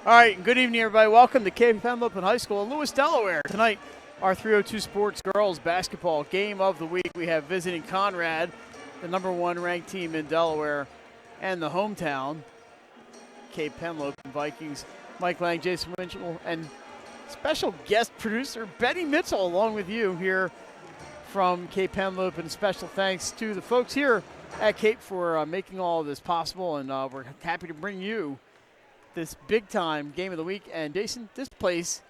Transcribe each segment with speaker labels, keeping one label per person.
Speaker 1: All right, good evening, everybody. Welcome to Cape Henlopen High School in Lewis, Delaware. Tonight, our 302 Sports Girls Basketball Game of the Week. We have visiting Conrad, the #1 ranked team in Delaware, and the hometown, Cape Henlopen Vikings. Mike Lang, Jason Winchell, and special guest producer Benny Mitchell along with you here from Cape Henlopen. Special thanks to the folks here at Cape for making all of this possible, and we're happy to bring you this big-time game of the week. And Jason, this place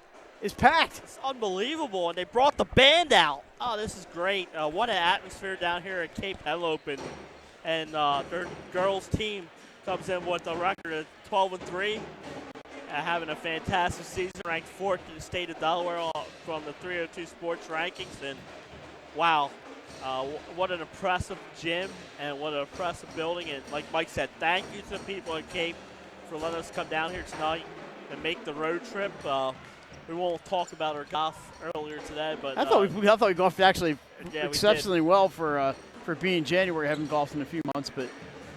Speaker 1: is packed.
Speaker 2: It's unbelievable, and they brought the band out. Oh, this is great. What an atmosphere down here at Cape Henlopen. And their girls team comes in with a record of 12-3, having a fantastic season, ranked 4th in the state of Delaware from the 302 Sports rankings. And wow, what an impressive gym and what an impressive building. And like Mike said, thank you to the people at Cape for letting us come down here tonight and make the road trip. We won't talk about our golf earlier today, but
Speaker 1: I thought we golfed actually exceptionally
Speaker 2: we
Speaker 1: well for being January. Haven't golfed in a few months, but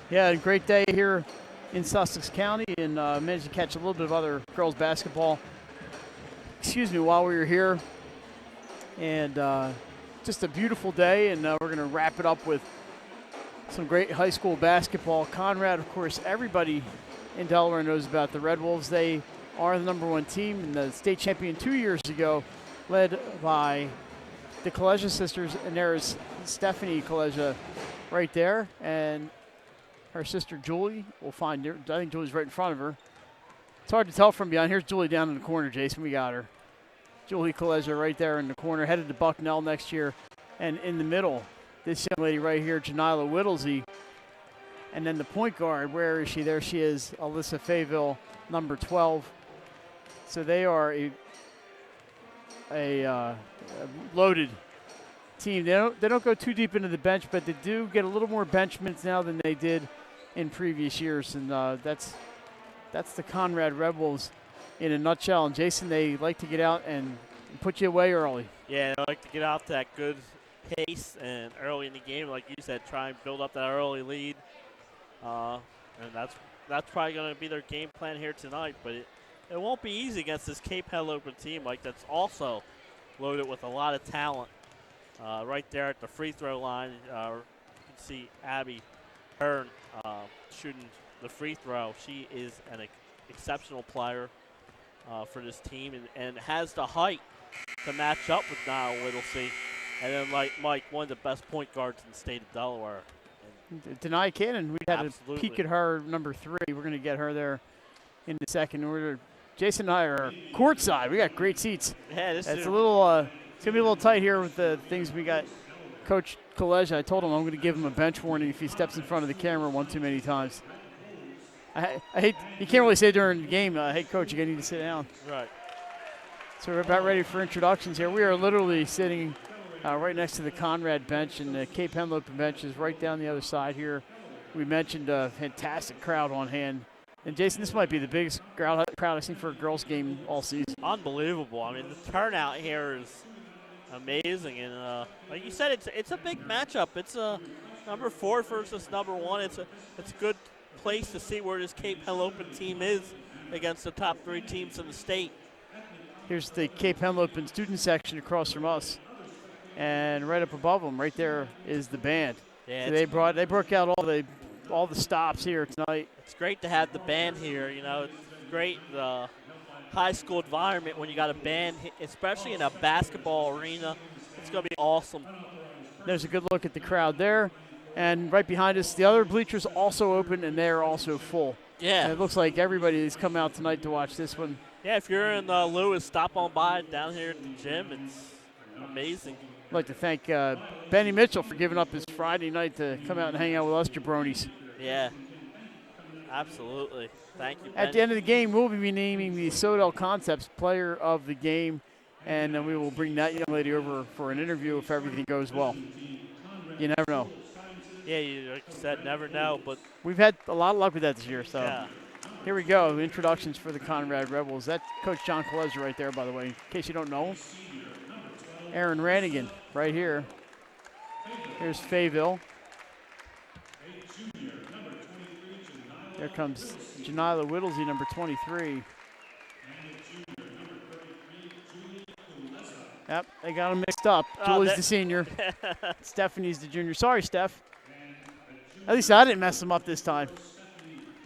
Speaker 1: yeah, a great day here in Sussex County, and managed to catch a little bit of other girls basketball. While we were here, and just a beautiful day, and we're going to wrap it up with some great high school basketball. Conrad, of course, everybody in Delaware knows about the Red Wolves. They are the #1 team and the state champion 2 years ago, led by the Kaleja sisters, and there's Stephanie Kaleja right there, and her sister Julie. We'll find her. I think Julie's right in front of her. It's hard to tell from behind. Here's Julie down in the corner, Jason. We got her. Julie Kaleja right there in the corner, headed to Bucknell next year. And in the middle, this young lady right here, Janila Whittlesey. And then the point guard, where is she? There she is, Alyssa Fayville, number 12. So they are a loaded team. They don't go too deep into the bench, but they do get a little more bench minutes now than they did in previous years. And that's the Conrad Red Wolves in a nutshell. And Jason, they like to get out and put you away early.
Speaker 2: Yeah, they like to get out that good pace and early in the game, like you said, try and build up that early lead. And that's probably going to be their game plan here tonight. But it won't be easy against this Cape Henlopen team, like that's also loaded with a lot of talent. Right there at the free throw line, you can see Abby Hearn shooting the free throw. She is an exceptional player for this team and has the height to match up with Niall Whittlesey. And then, like Mike, one of the best point guards in the state of Delaware.
Speaker 1: Denai Cannon, we had a peek at her, number 3. We're going to get her there in a second. Jason and I are courtside. We got great seats.
Speaker 2: Yeah,
Speaker 1: it's a little. It's going to be a little tight here with the things we got. Coach Kaleja, I told him I'm going to give him a bench warning if he steps in front of the camera one too many times. I hate. You can't really say during the game, hey, Coach, you're going to need to sit down.
Speaker 2: Right.
Speaker 1: So we're about ready for introductions here. We are literally sitting right next to the Conrad bench, and the Cape Henlopen bench is right down the other side here. We mentioned a fantastic crowd on hand. And, Jason, this might be the biggest crowd I've seen for a girls' game all season.
Speaker 2: Unbelievable. I mean, the turnout here is amazing. And like you said, it's a big matchup. It's number 4 versus number 1. It's a good place to see where this Cape Henlopen team is against the top 3 teams in the state.
Speaker 1: Here's the Cape Henlopen student section across from us. And right up above them, right there, is the band.
Speaker 2: Yeah,
Speaker 1: so they broke out all the stops here tonight.
Speaker 2: It's great to have the band here. You know, it's great the high school environment when you got a band, especially in a basketball arena. It's going to be awesome.
Speaker 1: There's a good look at the crowd there. And right behind us, the other bleachers also open, and they're also full.
Speaker 2: Yeah.
Speaker 1: And it looks like everybody's come out tonight to watch this one.
Speaker 2: Yeah, if you're in Lewis, stop on by down here at the gym. It's amazing.
Speaker 1: I'd like to thank Benny Mitchell for giving up his Friday night to come out and hang out with us jabronis.
Speaker 2: Yeah, absolutely. Thank you,
Speaker 1: At the end of the game, we'll be naming the Sodell Concepts Player of the Game, and then we will bring that young lady over for an interview if everything goes well. You never know.
Speaker 2: Yeah, like you said, never know. But
Speaker 1: we've had a lot of luck with that this year. So
Speaker 2: yeah.
Speaker 1: Here we go. Introductions for the Conrad Red Wolves. That's Coach John Kaleja right there, by the way, in case you don't know him. Aaron Rannigan right here. Here's Fayville. There comes Janila Whittlesey, number 23. Yep, they got them mixed up. Julie's the senior. Stephanie's the junior. Sorry, Steph. At least I didn't mess them up this time.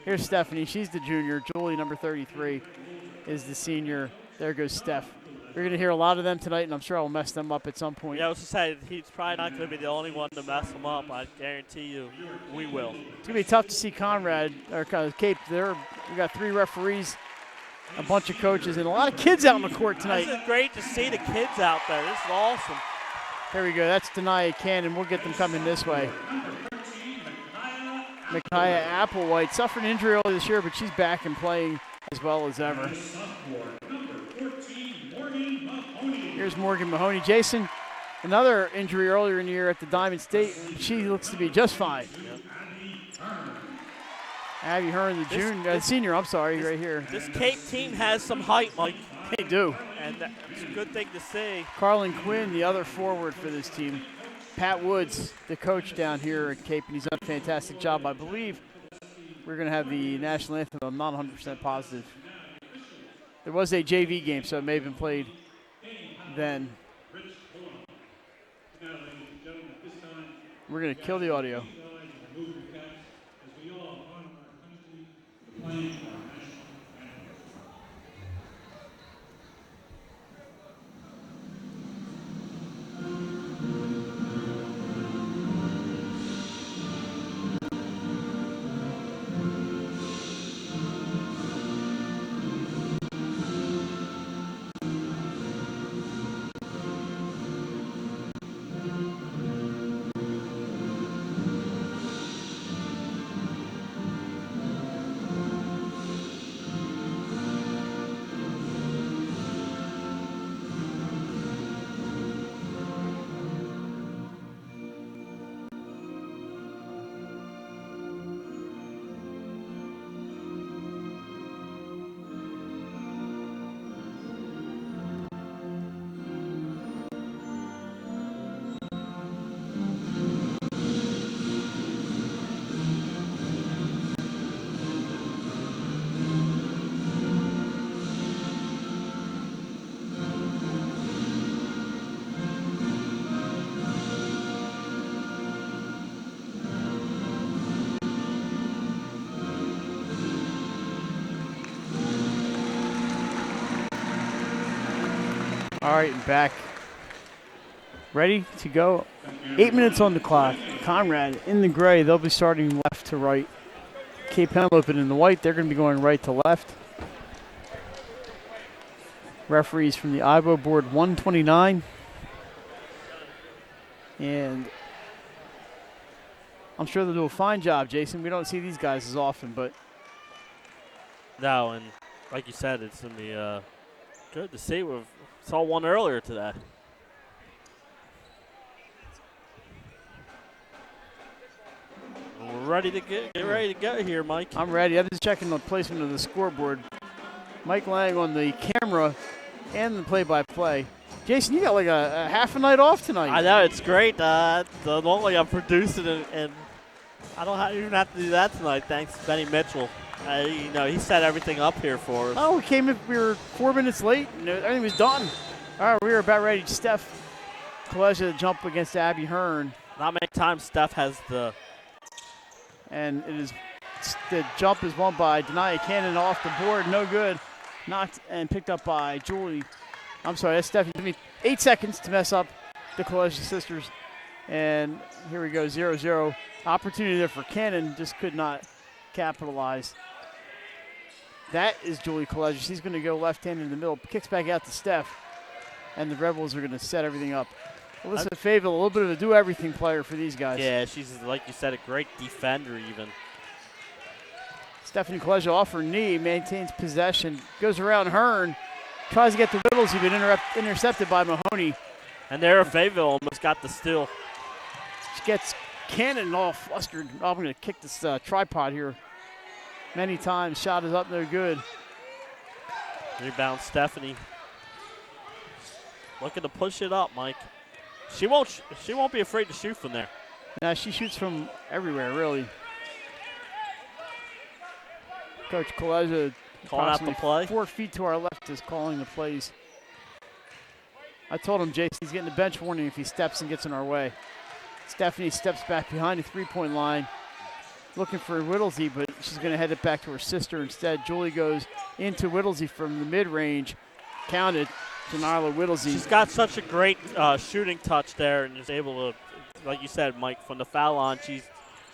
Speaker 1: Here's Stephanie. She's the junior. Julie, number 33, is the senior. There goes Steph. You're going to hear a lot of them tonight, and I'm sure I'll mess them up at some point.
Speaker 2: Yeah, I was just saying, he's probably not going to be the only one to mess them up. I guarantee you we will.
Speaker 1: It's going to be tough to see Conrad, or Cape. We got 3 referees, a bunch of coaches, and a lot of kids out on the court tonight.
Speaker 2: This is great to see the kids out there. This is awesome.
Speaker 1: There we go. That's Denia Cannon. We'll get them coming this way. Micaiah Applewhite suffered an injury earlier this year, but she's back and playing as well as ever. Here's Morgan Mahoney. Jason, another injury earlier in the year at the Diamond State. She looks to be just fine. Yep. Abby Hearn, the senior, I'm sorry, right here.
Speaker 2: This Cape team has some height, Mike.
Speaker 1: They do.
Speaker 2: And that's a good thing to see.
Speaker 1: Carlin Quinn, the other forward for this team. Pat Woods, the coach down here at Cape, and he's done a fantastic job. I believe we're going to have the national anthem. I'm not 100% positive. There was a JV game, so it may have been played then. We're going to kill the audio. All right, back. Ready to go. 8 minutes on the clock. Conrad in the gray. They'll be starting left to right. Cape Henlopen in the white. They're going to be going right to left. Referees from the IBO board 129. And I'm sure they'll do a fine job, Jason. We don't see these guys as often, but.
Speaker 2: No, and like you said, it's going to be good to see. We saw one earlier today. We're ready to get ready to go here, Mike.
Speaker 1: I'm ready. I'm just checking the placement of the scoreboard. Mike Lang on the camera and the play-by-play. Jason, you got like a half a night off tonight.
Speaker 2: I know, it's great. Normally I'm producing and I don't even have to do that tonight, thanks to Benny Mitchell. He set everything up here for us.
Speaker 1: Oh, we were 4 minutes late and everything was done. All right, we were about ready. Steph Kaleja jump against Abby Hearn.
Speaker 2: Not many times Steph has the.
Speaker 1: And the jump is won by Denia Cannon off the board. No good. Knocked and picked up by Julie. I'm sorry, that's Stephanie. Give me 8 seconds to mess up the Kaleja sisters. And here we go, 0-0. Opportunity there for Cannon, just could not capitalize. That is Julie Kaleja. She's going to go left-handed in the middle. Kicks back out to Steph. And the Rebels are going to set everything up. Alyssa Fayetteville, a little bit of a do-everything player for these guys.
Speaker 2: Yeah, she's, like you said, a great defender even.
Speaker 1: Stephanie Kaleja off her knee, maintains possession, goes around Hearn, tries to get the Riddles, even intercepted by Mahoney.
Speaker 2: And there, Fayetteville almost got the steal.
Speaker 1: She gets Cannon all flustered. Oh, I'm going to kick this tripod here many times. Shot is up, no good.
Speaker 2: Rebound, Stephanie. Looking to push it up, Mike. She won't be afraid to shoot from there.
Speaker 1: Now she shoots from everywhere, really. Coach Kaleja
Speaker 2: calling out the play.
Speaker 1: 4 feet to our left is calling the plays. I told him Jason's getting the bench warning if he steps and gets in our way. Stephanie steps back behind the three-point line, looking for Whittlesey, but she's going to head it back to her sister instead. Julie goes into Whittlesey from the mid-range, counted to Nyla Whittlesey.
Speaker 2: She's got such a great shooting touch there and is able to, like you said, Mike, from the foul line, she's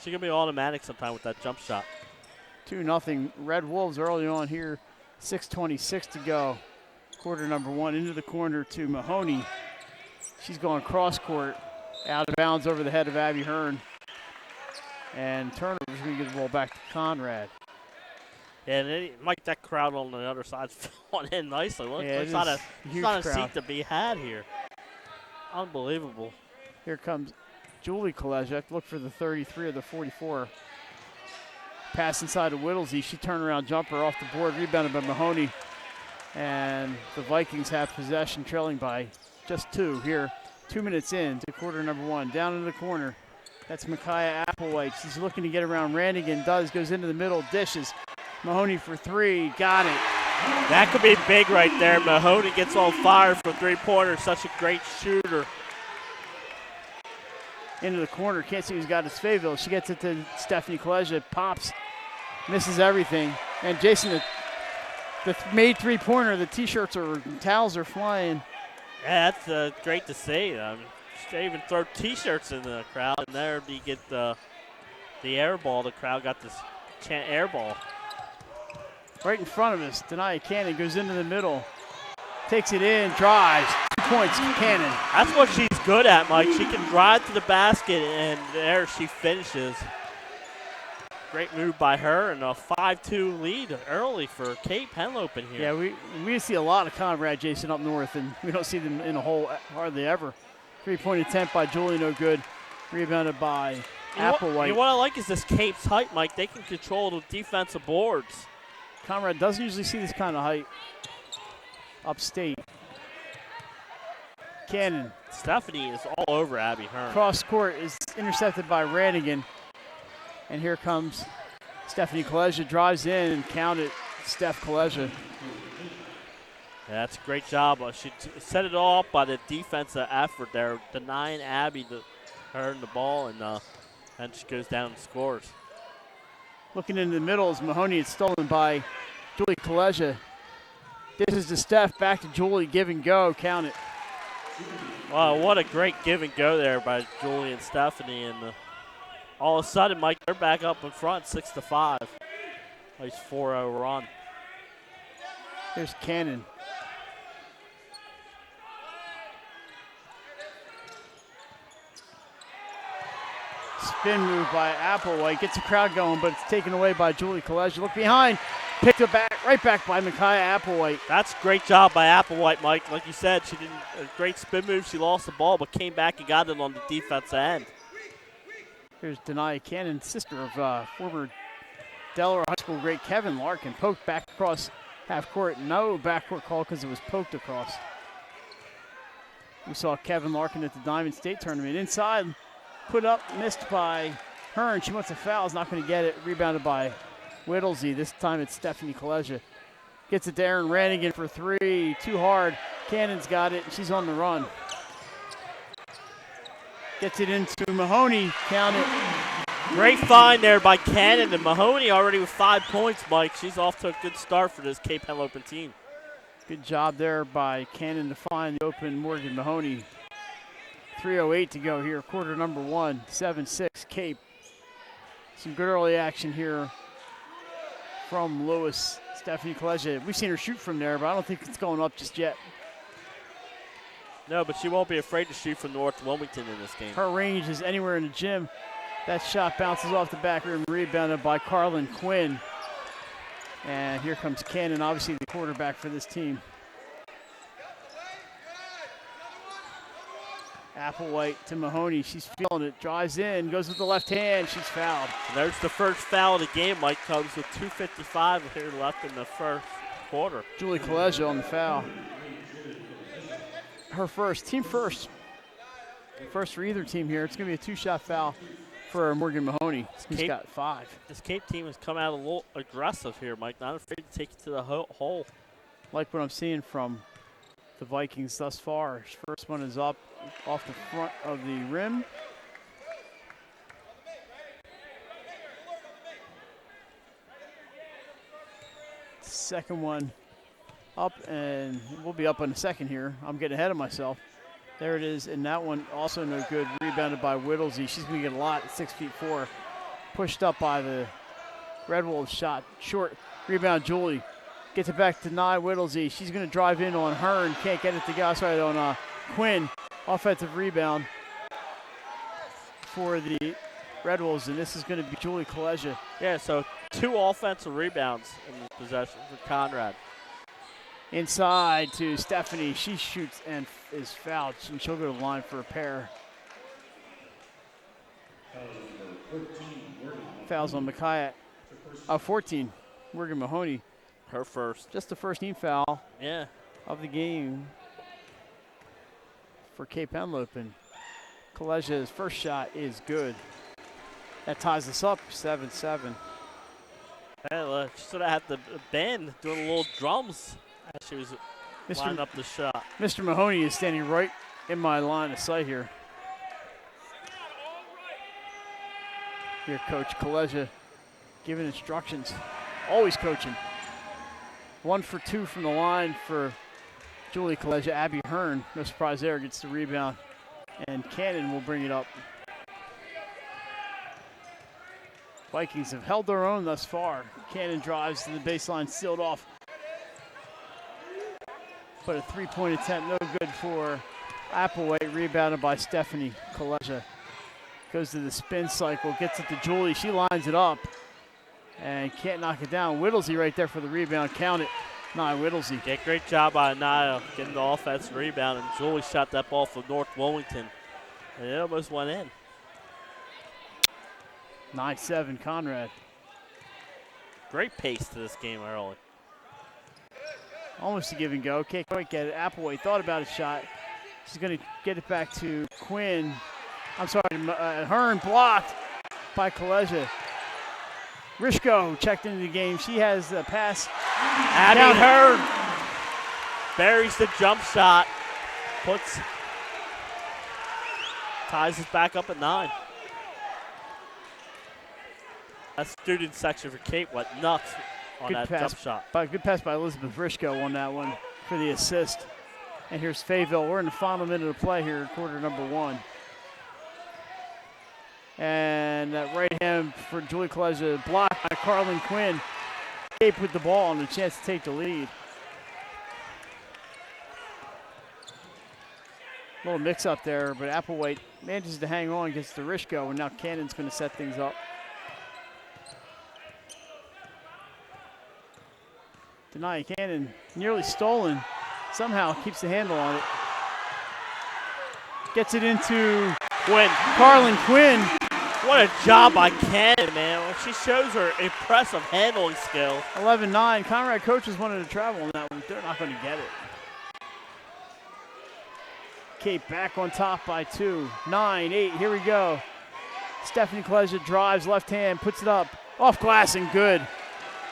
Speaker 2: going to be automatic sometime with that jump shot.
Speaker 1: 2-0 Red Wolves early on here, 6:26 to go. Quarter number one, into the corner to Mahoney. She's going cross court, out of bounds over the head of Abby Hearn. And turnover is going to get the ball back to Conrad.
Speaker 2: And Mike, that crowd on the other side's filling in nicely. Look,
Speaker 1: yeah,
Speaker 2: it's not a seat to be had here. Unbelievable.
Speaker 1: Here comes Julie Kolezek. Look for the 33 or the 44. Pass inside of Whittlesey. She turned around jumper off the board, rebounded by Mahoney. And the Vikings have possession, trailing by just 2 here. 2 minutes in to quarter number one. Down in the corner. That's Micaiah Applewhite. She's looking to get around Randigan. Goes into the middle, dishes. Mahoney for 3, got it.
Speaker 2: That could be big right there. Mahoney gets on fire for three-pointer. Such a great shooter.
Speaker 1: Into the corner, can't see who's got his Fayetteville. She gets it to Stephanie Kolezja, pops, misses everything. And Jason, the made three-pointer, the T-shirts or towels are flying.
Speaker 2: Yeah, that's great to see. They even throw T-shirts in the crowd, and there you get the air ball. The crowd got this chant air ball.
Speaker 1: Right in front of us, Denia Cannon goes into the middle, takes it in, drives, 2 points, Cannon.
Speaker 2: That's what she's good at, Mike. She can drive to the basket, and there she finishes. Great move by her, and a 5-2 lead early for Cape Henlopen here.
Speaker 1: Yeah, we see a lot of Conrad, Jason, up north, and we don't see them in a hole hardly ever. 3-point attempt by Julie, no good. Rebounded by Applewhite.
Speaker 2: What I like is this Cape's height, Mike. They can control the defensive boards.
Speaker 1: Conrad doesn't usually see this kind of height upstate. Cannon.
Speaker 2: Stephanie is all over Abby Hearn.
Speaker 1: Cross court is intercepted by Randigan. And here comes Stephanie Kolezja, drives in and counted Steph Kolezja.
Speaker 2: Yeah, that's a great job. She set it all up by the defensive effort there, denying Abby her the ball, and she goes down and scores.
Speaker 1: Looking into the middle is Mahoney. It's stolen by Julie Kolezja. This is to Steph, back to Julie, give and go, count it.
Speaker 2: Wow, what a great give and go there by Julie and Stephanie. And all of a sudden, Mike, they're back up in front, 6-5. Nice 4-0 run.
Speaker 1: Here's Cannon. Spin move by Applewhite. Gets the crowd going, but it's taken away by Julie Kolezja. Look behind. Picked it back, right back by Micaiah Applewhite.
Speaker 2: That's a great job by Applewhite, Mike. Like you said, she did a great spin move. She lost the ball, but came back and got it on the defensive end.
Speaker 1: Here's Denia Cannon, sister of former Delaware High School great Kevin Larkin. Poked back across half court. No backcourt call because it was poked across. We saw Kevin Larkin at the Diamond State Tournament. Inside, put up, missed by Hearn. She wants a foul, is not going to get it. Rebounded by Whittlesey. This time it's Stephanie Kolezja. Gets it to Aaron Randigan for 3. Too hard. Cannon's got it. She's on the run. Gets it into Mahoney. Count it.
Speaker 2: Great find there by Cannon. And Mahoney already with 5 points, Mike. She's off to a good start for this Cape Henlopen team.
Speaker 1: Good job there by Cannon to find the open Morgan Mahoney. 3:08 to go here. Quarter number one. 7-6 Cape. Some good early action here from Lewis. Stephanie Kolezja. We've seen her shoot from there, but I don't think it's going up just yet.
Speaker 2: No, but she won't be afraid to shoot from North Wilmington in this game.
Speaker 1: Her range is anywhere in the gym. That shot bounces off the back rim, rebounded by Carlin Quinn. And here comes Cannon, obviously the quarterback for this team. Applewhite to Mahoney. She's feeling it. Drives in, goes with the left hand. She's fouled.
Speaker 2: And there's the first foul of the game. Mike comes with 2:55 here left in the first quarter.
Speaker 1: Julie Kolezja on the foul. Her first, team first. First for either team here. It's going to be a 2-shot foul for Morgan Mahoney. He's got 5.
Speaker 2: This Cape team has come out a little aggressive here, Mike. Not afraid to take it to the hole.
Speaker 1: Like what I'm seeing from the Vikings thus far. First one is up off the front of the rim. Second one up, and we'll be up in a second here. I'm getting ahead of myself. There it is, and that one also no good. Rebounded by Whittlesey. She's going to get a lot at 6'4". Pushed up by the Red Wolves. Shot short. Rebound, Julie. Gets it back to Nye Whittlesey. She's going to drive in on Hearn. Can't get it to go. Sorry, on Quinn. Offensive rebound for the Red Wolves, and this is going to be Julie Kaleja.
Speaker 2: Yeah, so 2 offensive rebounds in the possession for Conrad.
Speaker 1: Inside to Stephanie. She shoots and is fouled, and she'll go to the line for a pair. Fouls on Micaiah. 14. Morgan Mahoney.
Speaker 2: Her first.
Speaker 1: Just the first team foul
Speaker 2: Yeah.
Speaker 1: of the game for Cape Henlopen. Kaleja's first shot is good. That ties us up 7-7.
Speaker 2: Hey, she sort of had the band doing little drums as she was lining up the shot.
Speaker 1: Mr. Mahoney is standing right in my line of sight here. Here, Coach Kaleja giving instructions. Always coaching. 1 for 2 from the line for Julie Kaleja. Abby Hearn, no surprise there, gets the rebound. And Cannon will bring it up. Vikings have held their own thus far. Cannon drives to the baseline, sealed off. But a 3-point attempt, no good for Applewhite, rebounded by Stephanie Kaleja. Goes to the spin cycle, gets it to Julie. She lines it up and can't knock it down. Whittlesey right there for the rebound. Count it. Nia Whittlesey.
Speaker 2: Yeah, great job by Nia getting the offensive rebound, and Julie shot that ball for North Wilmington, and it almost went in.
Speaker 1: 9-7 Conrad.
Speaker 2: Great pace to this game early.
Speaker 1: Almost a give and go. Can't quite get it. Applewhite thought about a shot. She's going to get it back to Quinn. I'm sorry, Hearn blocked by Kaleja. Rishko checked into the game. She has the pass.
Speaker 2: Abby Hearn buries the jump shot. Ties us back up at 9. That student section for Cape went nuts on that jump shot.
Speaker 1: Good pass by Elizabeth Rishko on that one for the assist. And here's Fayetteville. We're in the final minute of play here, quarter number 1. And that right hand for Julie Kaleja, blocked by Carlin Quinn. Cape with the ball and a chance to take the lead. Little mix up there, but Applewhite manages to hang on against the Rishko, and now Cannon's going to set things up. Denia Cannon, nearly stolen, somehow keeps the handle on it. Gets it into Carlin Quinn.
Speaker 2: What a job by Cannon, man. She shows her impressive handling skill.
Speaker 1: 11-9. Conrad coaches wanted to travel on that one. They're not going to get it. Cape back on top by 2. 9-8. Here we go. Stephanie Kaleja drives left hand, puts it up. Off glass and good.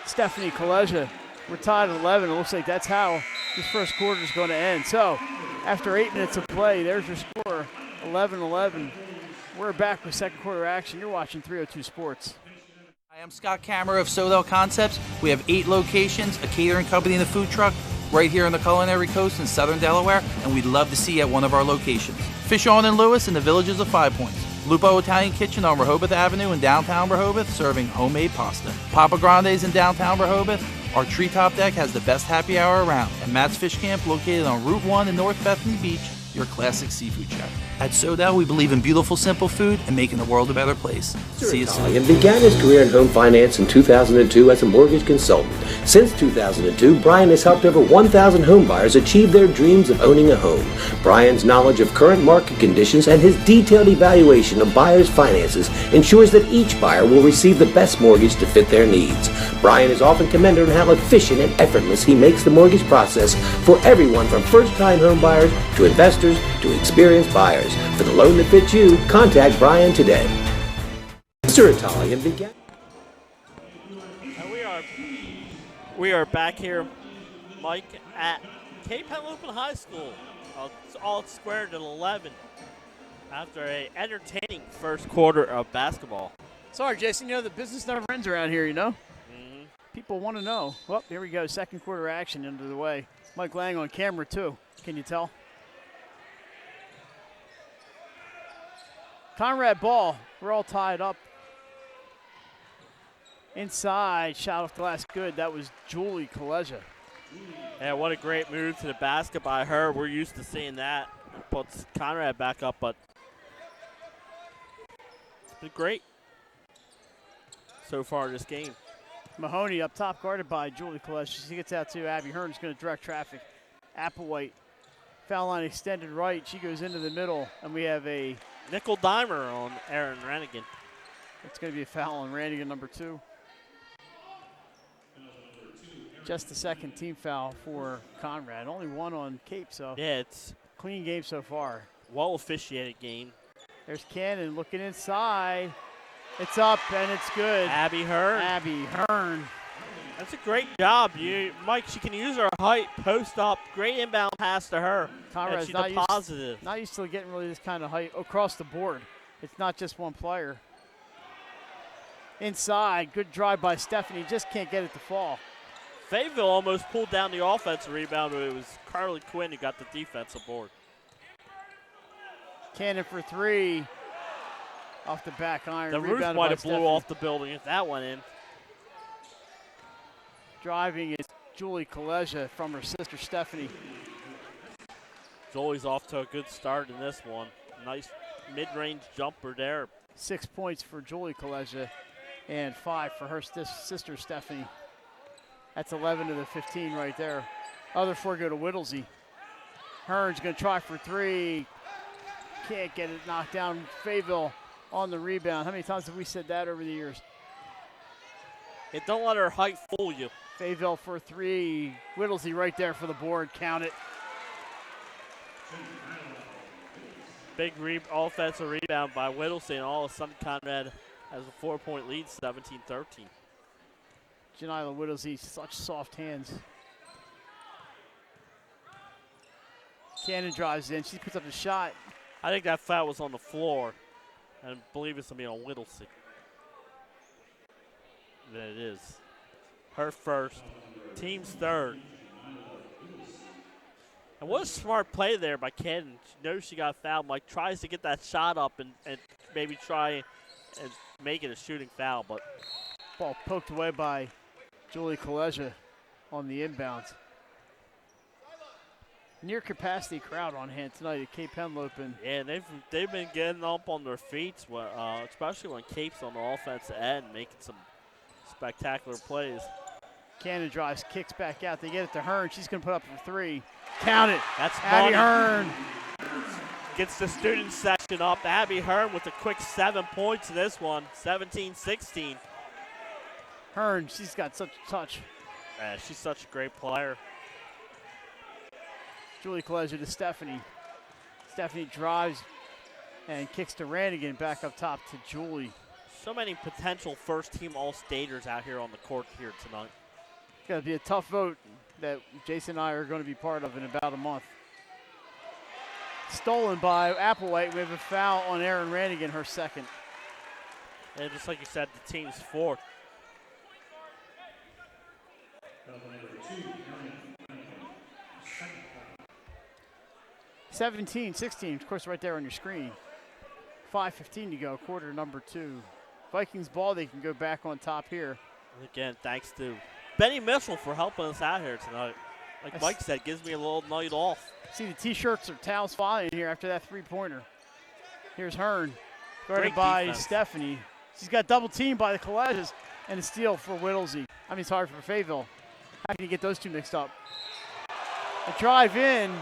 Speaker 1: Stephanie Kaleja. We're tied at 11. It looks like that's how this first quarter is going to end. So after 8 minutes of play, there's your score, 11-11. We're back with second quarter action. You're watching 302 Sports.
Speaker 3: Hi, I'm Scott Kammerer of Sodell Concepts. We have 8 locations, a catering company and a food truck right here on the Culinary Coast in southern Delaware, and we'd love to see you at one of our locations. Fish On and Lewis in the Villages of 5 Points. Lupo Italian Kitchen on Rehoboth Avenue in downtown Rehoboth, serving homemade pasta. Papa Grande's in downtown Rehoboth. Our treetop deck has the best happy hour around. And Matt's Fish Camp, located on Route 1 in North Bethany Beach, your classic seafood shack. At Sodell, we believe in beautiful, simple food and making the world a better place. See you soon.
Speaker 4: And began his career in home finance in 2002 as a mortgage consultant. Since 2002, Brian has helped over 1,000 home buyers achieve their dreams of owning a home. Brian's knowledge of current market conditions and his detailed evaluation of buyers' finances ensures that each buyer will receive the best mortgage to fit their needs. Brian is often commended on how efficient and effortless he makes the mortgage process for everyone from first-time home buyers to investors to experienced buyers. For the loan that fits you, contact Brian today. Mr. Italian began.
Speaker 2: We are back here, Mike, at Cape Henlopen High School. It's all squared at 11 after a entertaining first quarter of basketball.
Speaker 1: Sorry, Jason, the business never ends around here,
Speaker 2: Mm-hmm.
Speaker 1: People want to know. Well, here we go. Second quarter action under the way. Mike Lang on camera, too. Can you tell? Conrad ball. We're all tied up. Inside, shot off the glass, good. That was Julie Kaleja.
Speaker 2: Yeah, what a great move to the basket by her. We're used to seeing that. It puts Conrad back up, but it's been great so far this game.
Speaker 1: Mahoney up top, guarded by Julie Kaleja. She gets out to Abby Hearn's going to direct traffic. Applewhite, foul line extended right. She goes into the middle, and we have a
Speaker 2: nickel dimer on Erin Rannigan.
Speaker 1: It's going to be a foul on Rannigan, number 2. Just the second team foul for Conrad. Only one on Cape, so
Speaker 2: yeah, it's
Speaker 1: clean game so far.
Speaker 2: Well officiated game.
Speaker 1: There's Cannon looking inside. It's up and it's good.
Speaker 2: Abby Hearn.
Speaker 1: Abby Hearn.
Speaker 2: That's a great job. Mike, she can use her height, post up, great inbound pass to her.
Speaker 1: Conrad's
Speaker 2: she
Speaker 1: not
Speaker 2: deposited.
Speaker 1: Not used to getting really this kind of height across the board. It's not just one player. Inside, good drive by Stephanie. Just can't get it to fall.
Speaker 2: Fayetteville almost pulled down the offensive rebound, but it was Carly Quinn who got the defensive board.
Speaker 1: Cannon for 3. Off the back iron.
Speaker 2: The roof might have blew off the building if that went in.
Speaker 1: Driving is Julie Kaleja from her sister Stephanie.
Speaker 2: Julie's off to a good start in this one. Nice mid-range jumper there.
Speaker 1: 6 points for Julie Kaleja and 5 for her sister Stephanie. That's 11 to the 15 right there. Other 4 go to Whittlesey. Hearn's going to try for 3. Can't get it knocked down. Fayetteville on the rebound. How many times have we said that over the years?
Speaker 2: Don't let her height fool you.
Speaker 1: Fayetteville for 3. Whittlesey right there for the board. Count it.
Speaker 2: Big offensive rebound by Whittlesey, and all of a sudden Conrad has a 4-point lead, 17-13.
Speaker 1: Janila Whittlesey, such soft hands. Cannon drives in. She puts up a shot.
Speaker 2: I think that foul was on the floor, and I believe it's going to be on Whittlesey. Then it is. Her first, team's third. And what a smart play there by Cannon. She knows she got fouled. Like, tries to get that shot up and maybe try and make it a shooting foul, but
Speaker 1: ball poked away by Julie Kaleja on the inbounds. Near capacity crowd on hand tonight at Cape Henlopen.
Speaker 2: Yeah, and they've been getting up on their feet, especially when Cape's on the offensive end, making some spectacular plays.
Speaker 1: Cannon drives, kicks back out. They get it to Hearn. She's going to put up a 3. Count it.
Speaker 2: That's
Speaker 1: Abby Hearn.
Speaker 2: Gets the student section up. Abby Hearn with a quick 7 points in this one, 17-16.
Speaker 1: Hearn, she's got such a touch.
Speaker 2: Yeah, she's such a great player.
Speaker 1: Julie Kaleja to Stephanie. Stephanie drives and kicks to Rannigan, back up top to Julie.
Speaker 2: So many potential first-team All-Staters out here on the court here tonight.
Speaker 1: It's going to be a tough vote that Jason and I are going to be part of in about a month. Stolen by Applewhite. We have a foul on Erin Rannigan, her second.
Speaker 2: And just like you said, the team's fourth.
Speaker 1: 17-16, of course, right there on your screen. 5:15 to go, quarter number 2. Vikings ball, they can go back on top here.
Speaker 2: And again, thanks to Benny Mitchell for helping us out here tonight. Like Mike said, gives me a little night off.
Speaker 1: See the T-shirts or towels flying here after that 3-pointer. Here's Hearn, guarded
Speaker 2: Great
Speaker 1: by
Speaker 2: defense.
Speaker 1: Stephanie. She's got double teamed by the Kalejas, and a steal for Whittlesey. I mean, it's hard for Fayetteville. How can you get those two mixed up? A drive in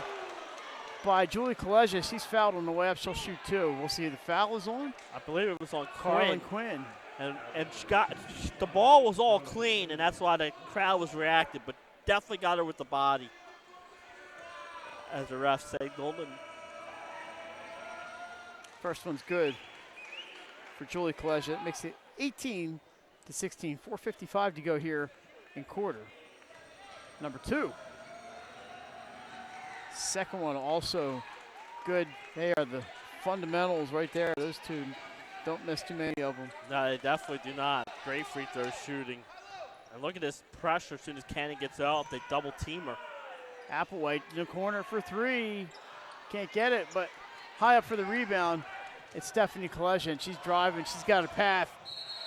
Speaker 1: by Julie Kaleja. She's fouled on the way up. She'll shoot 2. We'll see if the foul is on.
Speaker 2: I believe it was on
Speaker 1: Carlin
Speaker 2: Quinn.
Speaker 1: Quinn.
Speaker 2: And the ball was all clean, and that's why the crowd was reactive, but definitely got her with the body, as the ref signaled. And
Speaker 1: first one's good for Julie Kaleja. It makes it 18-16. 4:55 to go here in quarter number 2. Second one also good. They are the fundamentals right there. Those two, don't miss too many of them.
Speaker 2: No, they definitely do not. Great free throw shooting. And look at this pressure as soon as Cannon gets out. They double team her.
Speaker 1: Applewhite in the corner for three. Can't get it, but high up for the rebound. It's Stephanie Kaleja, and she's driving. She's got a path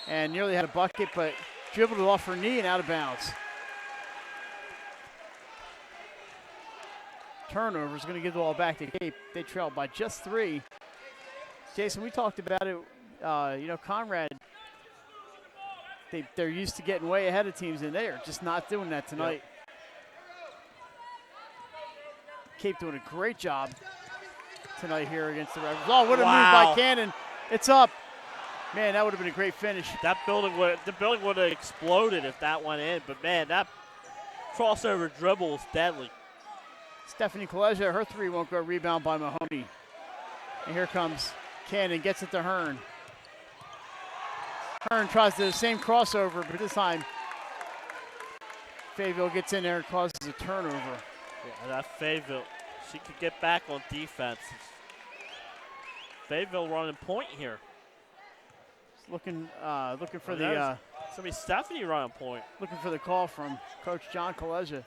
Speaker 1: and nearly had a bucket, but dribbled it off her knee and out of bounds. Turnover is going to give the ball back to Cape. They trailed by just 3. Jason, we talked about it. Conrad, they're used to getting way ahead of teams, and they are just not doing that tonight. Yep. Cape doing a great job tonight here against the Rebels. Oh, what a move by Cannon. It's up. Man, that would have been a great finish.
Speaker 2: The building would have exploded if that went in, but man, that crossover dribble is deadly.
Speaker 1: Stephanie Kaleja, her three won't go. Rebound by Mahoney. And here comes Cannon, gets it to Hearn. Hearn tries the same crossover, but this time Fayetteville gets in there and causes a turnover.
Speaker 2: Yeah, that Fayetteville, she could get back on defense. Fayetteville running point here.
Speaker 1: Looking for the.
Speaker 2: Somebody Stephanie running point.
Speaker 1: Looking for the call from Coach John Kaleja.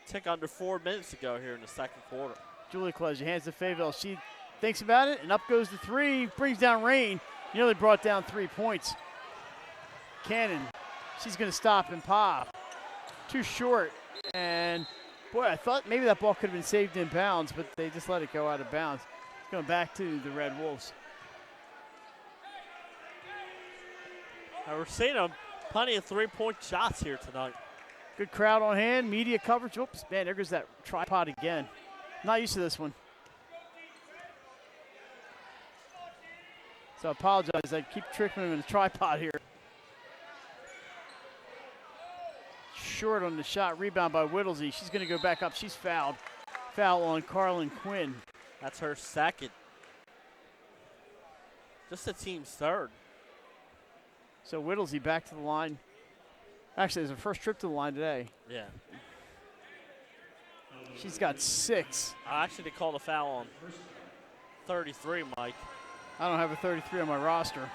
Speaker 2: Tick under 4 minutes to go here in the second quarter.
Speaker 1: Julie Kaleja hands to Fayetteville. She thinks about it, and up goes the three. Brings down Rain. Nearly brought down 3 points. Cannon, she's going to stop and pop. Too short. And, boy, I thought maybe that ball could have been saved in bounds, but they just let it go out of bounds. Going back to the Red Wolves.
Speaker 2: Now we're seeing plenty of 3-point shots here tonight.
Speaker 1: Good crowd on hand, media coverage. Oops, man, there goes that tripod again. Not used to this one. So I apologize. I keep tricking him in the tripod here. Short on the shot. Rebound by Whittlesey. She's going to go back up. She's fouled. Foul on Carlin Quinn.
Speaker 2: That's her second. Just the team's third.
Speaker 1: So Whittlesey back to the line. Actually, it's her first trip to the line today.
Speaker 2: Yeah.
Speaker 1: She's got 6.
Speaker 2: Actually, they called a foul on 33, Mike.
Speaker 1: I don't have a 33 on my roster.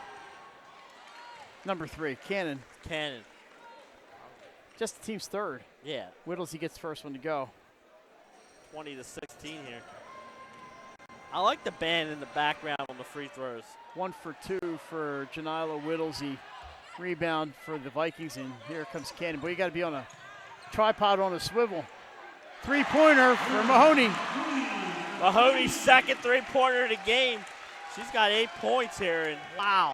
Speaker 1: Number 3, Cannon.
Speaker 2: Cannon.
Speaker 1: Just the team's third.
Speaker 2: Yeah.
Speaker 1: Whittlesey gets the first one to go.
Speaker 2: 20-16 here. I like the band in the background on the free throws.
Speaker 1: 1 for 2 for Janila Whittlesey. Rebound for the Vikings, and here comes Cannon. But you got to be on a tripod on a swivel. 3-pointer for Mahoney.
Speaker 2: Mahoney's second 3-pointer of the game. She's got 8 points here, and wow.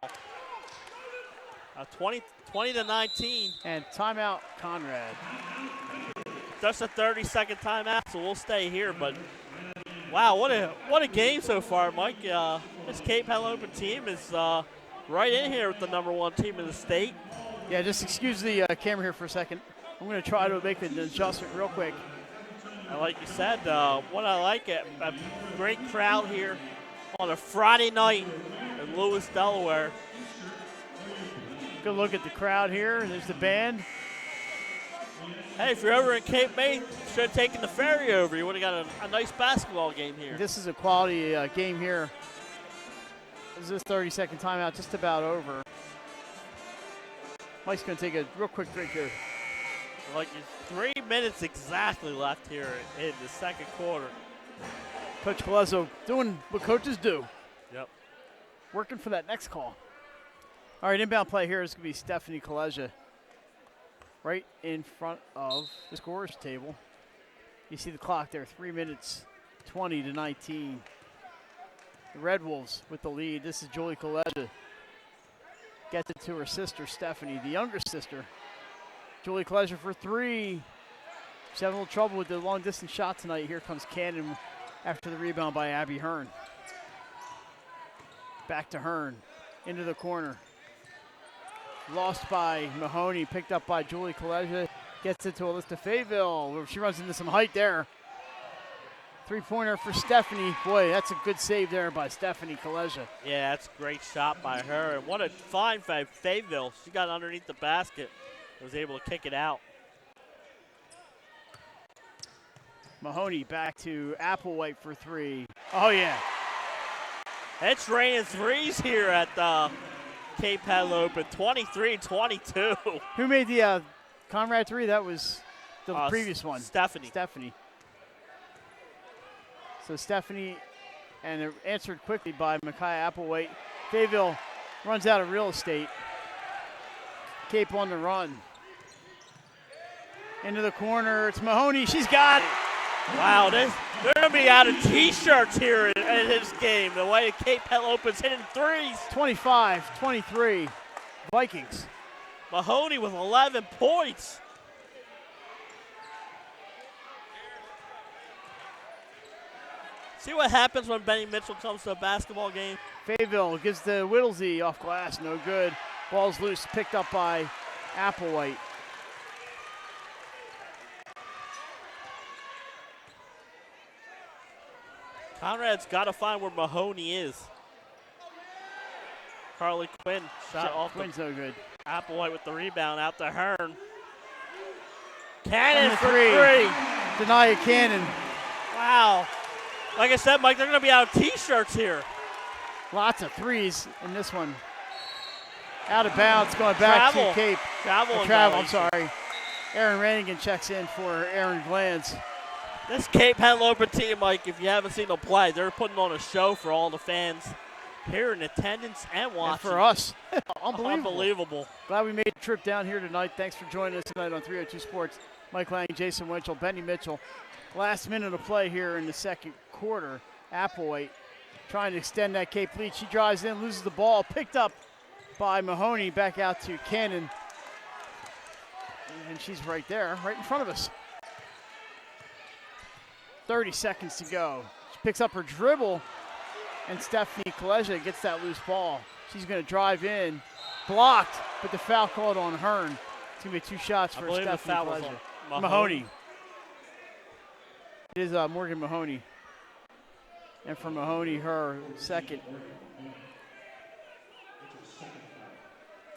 Speaker 2: 20-19.
Speaker 1: And timeout, Conrad.
Speaker 2: Just a 30-second timeout, so we'll stay here. But wow, what a game so far, Mike. This Cape Henlopen team is right in here with the #1 team in the state.
Speaker 1: Yeah, just excuse the camera here for a second. I'm going to try to make an adjustment real quick.
Speaker 2: And like you said, what I like, a great crowd here on a Friday night in Lewis, Delaware.
Speaker 1: Good look at the crowd here. There's the band.
Speaker 2: Hey, if you're over in Cape May, should have taken the ferry over. You would have got a nice basketball game here.
Speaker 1: This is a quality game here. This is a 30-second timeout, just about over. Mike's going to take a real quick drink here.
Speaker 2: Like 3 minutes exactly left here in the second quarter.
Speaker 1: Coach Colezo doing what coaches do.
Speaker 2: Yep.
Speaker 1: Working for that next call. All right, inbound play here is going to be Stephanie Kaleja. Right in front of the scorer's table. You see the clock there, 3 minutes, 20-19. The Red Wolves with the lead. This is Julie Kaleja. Gets it to her sister, Stephanie, the younger sister. Julie Kaleja for 3. She's having a little trouble with the long-distance shot tonight. Here comes Cannon after the rebound by Abby Hearn. Back to Hearn, into the corner. Lost by Mahoney, picked up by Julie Kaleja. Gets it to Alyssa Fayetteville. She runs into some height there. 3-pointer for Stephanie. Boy, that's a good save there by Stephanie Kaleja.
Speaker 2: Yeah, that's a great shot by her. And what a fine by Fayetteville. She got underneath the basket and was able to kick it out.
Speaker 1: Mahoney back to Applewhite for three. Oh, yeah.
Speaker 2: It's raining threes here at Cape Henlopen, 23-22.
Speaker 1: Who made the Conrad three? That was the previous one.
Speaker 2: Stephanie.
Speaker 1: So Stephanie, and answered quickly by Micaiah Applewhite. Fayetteville runs out of real estate. Cape on the run. Into the corner, it's Mahoney, she's got it.
Speaker 2: Wow, they're going to be out of T-shirts here in this game. The way Cape Henlopen's hitting threes.
Speaker 1: 25-23, Vikings.
Speaker 2: Mahoney with 11 points. See what happens when Benny Mitchell comes to a basketball game?
Speaker 1: Fayetteville gives the Whittlesey off glass, no good. Ball's loose, picked up by Applewhite.
Speaker 2: Conrad's got to find where Mahoney is. Carly Quinn shot off.
Speaker 1: Quinn's no good.
Speaker 2: Applewhite with the rebound out to Hearn. Cannon for
Speaker 1: three.
Speaker 2: three.
Speaker 1: Deny a Cannon.
Speaker 2: Wow. Like I said, Mike, they're going to be out of T-shirts here.
Speaker 1: Lots of threes in this one. Out of bounds, going back to Cape. Travel, I'm sorry. Aaron Rannigan checks in for Aaron Glanz.
Speaker 2: This Cape Henlopen team, Mike, if you haven't seen them play, they're putting on a show for all the fans here in attendance and watching.
Speaker 1: And for us. Unbelievable. Glad we made the trip down here tonight. Thanks for joining us tonight on 302 Sports. Mike Lang, Jason Winchell, Benny Mitchell. Last minute of play here in the second quarter. Applewhite trying to extend that Cape lead. She drives in, loses the ball. Picked up by Mahoney. Back out to Cannon. And she's right there, right in front of us. 30 seconds to go. She picks up her dribble, and Stephanie Kaleja gets that loose ball. She's going to drive in. Blocked, but the foul called on Hearn. It's going to be two shots for Stephanie Kaleja. Mahoney. It is Morgan Mahoney. And for Mahoney, her second.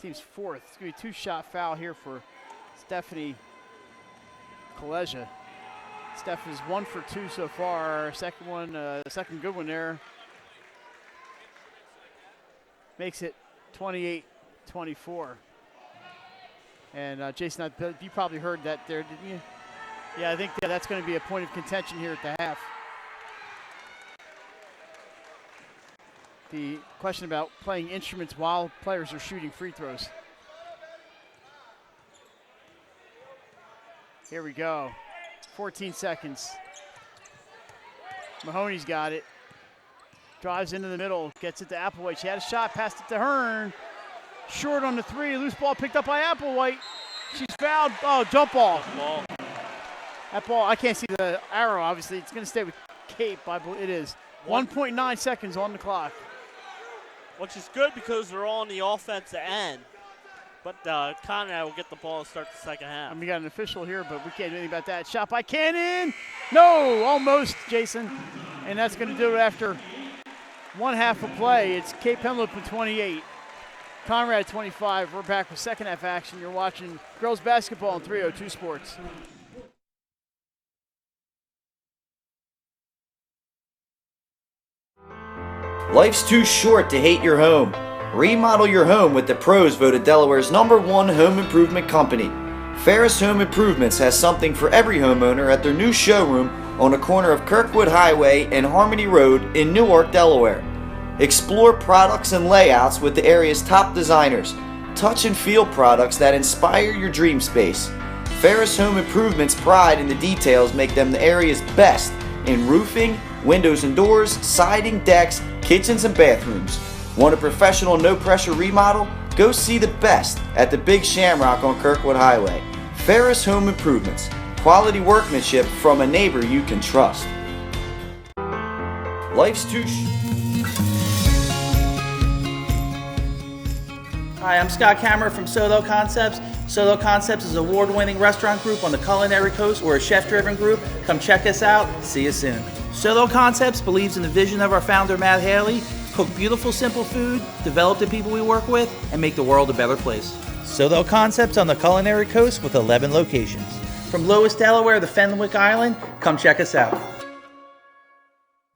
Speaker 1: Team's fourth. It's going to be a two-shot foul here for Stephanie Kaleja. Steph is 1 for 2 so far. Second one, second good one there. Makes it 28-24. And Jason, you probably heard that there, didn't you? Yeah, I think that's going to be a point of contention here at the half. The question about playing instruments while players are shooting free throws. Here we go. 14 seconds. Mahoney's got it. Drives into the middle, gets it to Applewhite. She had a shot, passed it to Hearn. Short on the three, loose ball picked up by Applewhite. She's fouled. Oh, jump ball. That ball, I can't see the arrow, obviously. It's going to stay with Cape, it is. 1.9 seconds on the clock.
Speaker 2: Which is good because they're all on the offensive end. But Conrad will get the ball to start the second half.
Speaker 1: And we got an official here, but we can't do anything about that. Shot by Cannon. No, almost, Jason. And that's going to do it after one half of play. It's Cape Henlopen 28, Conrad 25. We're back with second half action. You're watching girls basketball on 302 Sports.
Speaker 5: Life's too short to hate your home. Remodel your home with the pros voted Delaware's #1 home improvement company. Ferris Home Improvements has something for every homeowner at their new showroom on the corner of Kirkwood Highway and Harmony Road in Newark, Delaware. Explore products and layouts with the area's top designers. Touch and feel products that inspire your dream space. Ferris Home Improvements' pride in the details make them the area's best in roofing, windows and doors, siding, decks, kitchens, and bathrooms. Want a professional, no-pressure remodel? Go see the best at the Big Shamrock on Kirkwood Highway. Ferris Home Improvements. Quality workmanship from a neighbor you can trust. Life's too
Speaker 3: Hi, I'm Scott Kammerer from Soto Concepts. Soto Concepts is an award-winning restaurant group on the Culinary Coast. We're a chef-driven group. Come check us out. See you soon. Soto Concepts believes in the vision of our founder, Matt Haley. Cook beautiful, simple food, develop the people we work with, and make the world a better place. Soto Concepts on the Culinary Coast with 11 locations. From Lewis, Delaware to Fenwick Island, come check us out.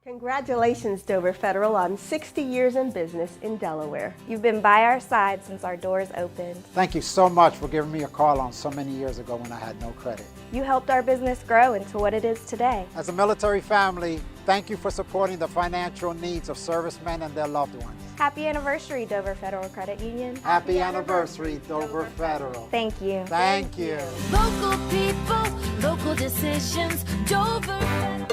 Speaker 6: Congratulations, Dover Federal, on 60 years in business in Delaware.
Speaker 7: You've been by our side since our doors opened.
Speaker 8: Thank you so much for giving me a call on so many years ago when I had no credit.
Speaker 7: You helped our business grow into what it is today.
Speaker 8: As a military family, thank you for supporting the financial needs of servicemen and their loved ones.
Speaker 7: Happy anniversary, Dover Federal Credit Union.
Speaker 8: Happy anniversary, Dover Federal.
Speaker 7: Thank you.
Speaker 8: Thank you.
Speaker 9: Local people, local decisions, Dover Federal.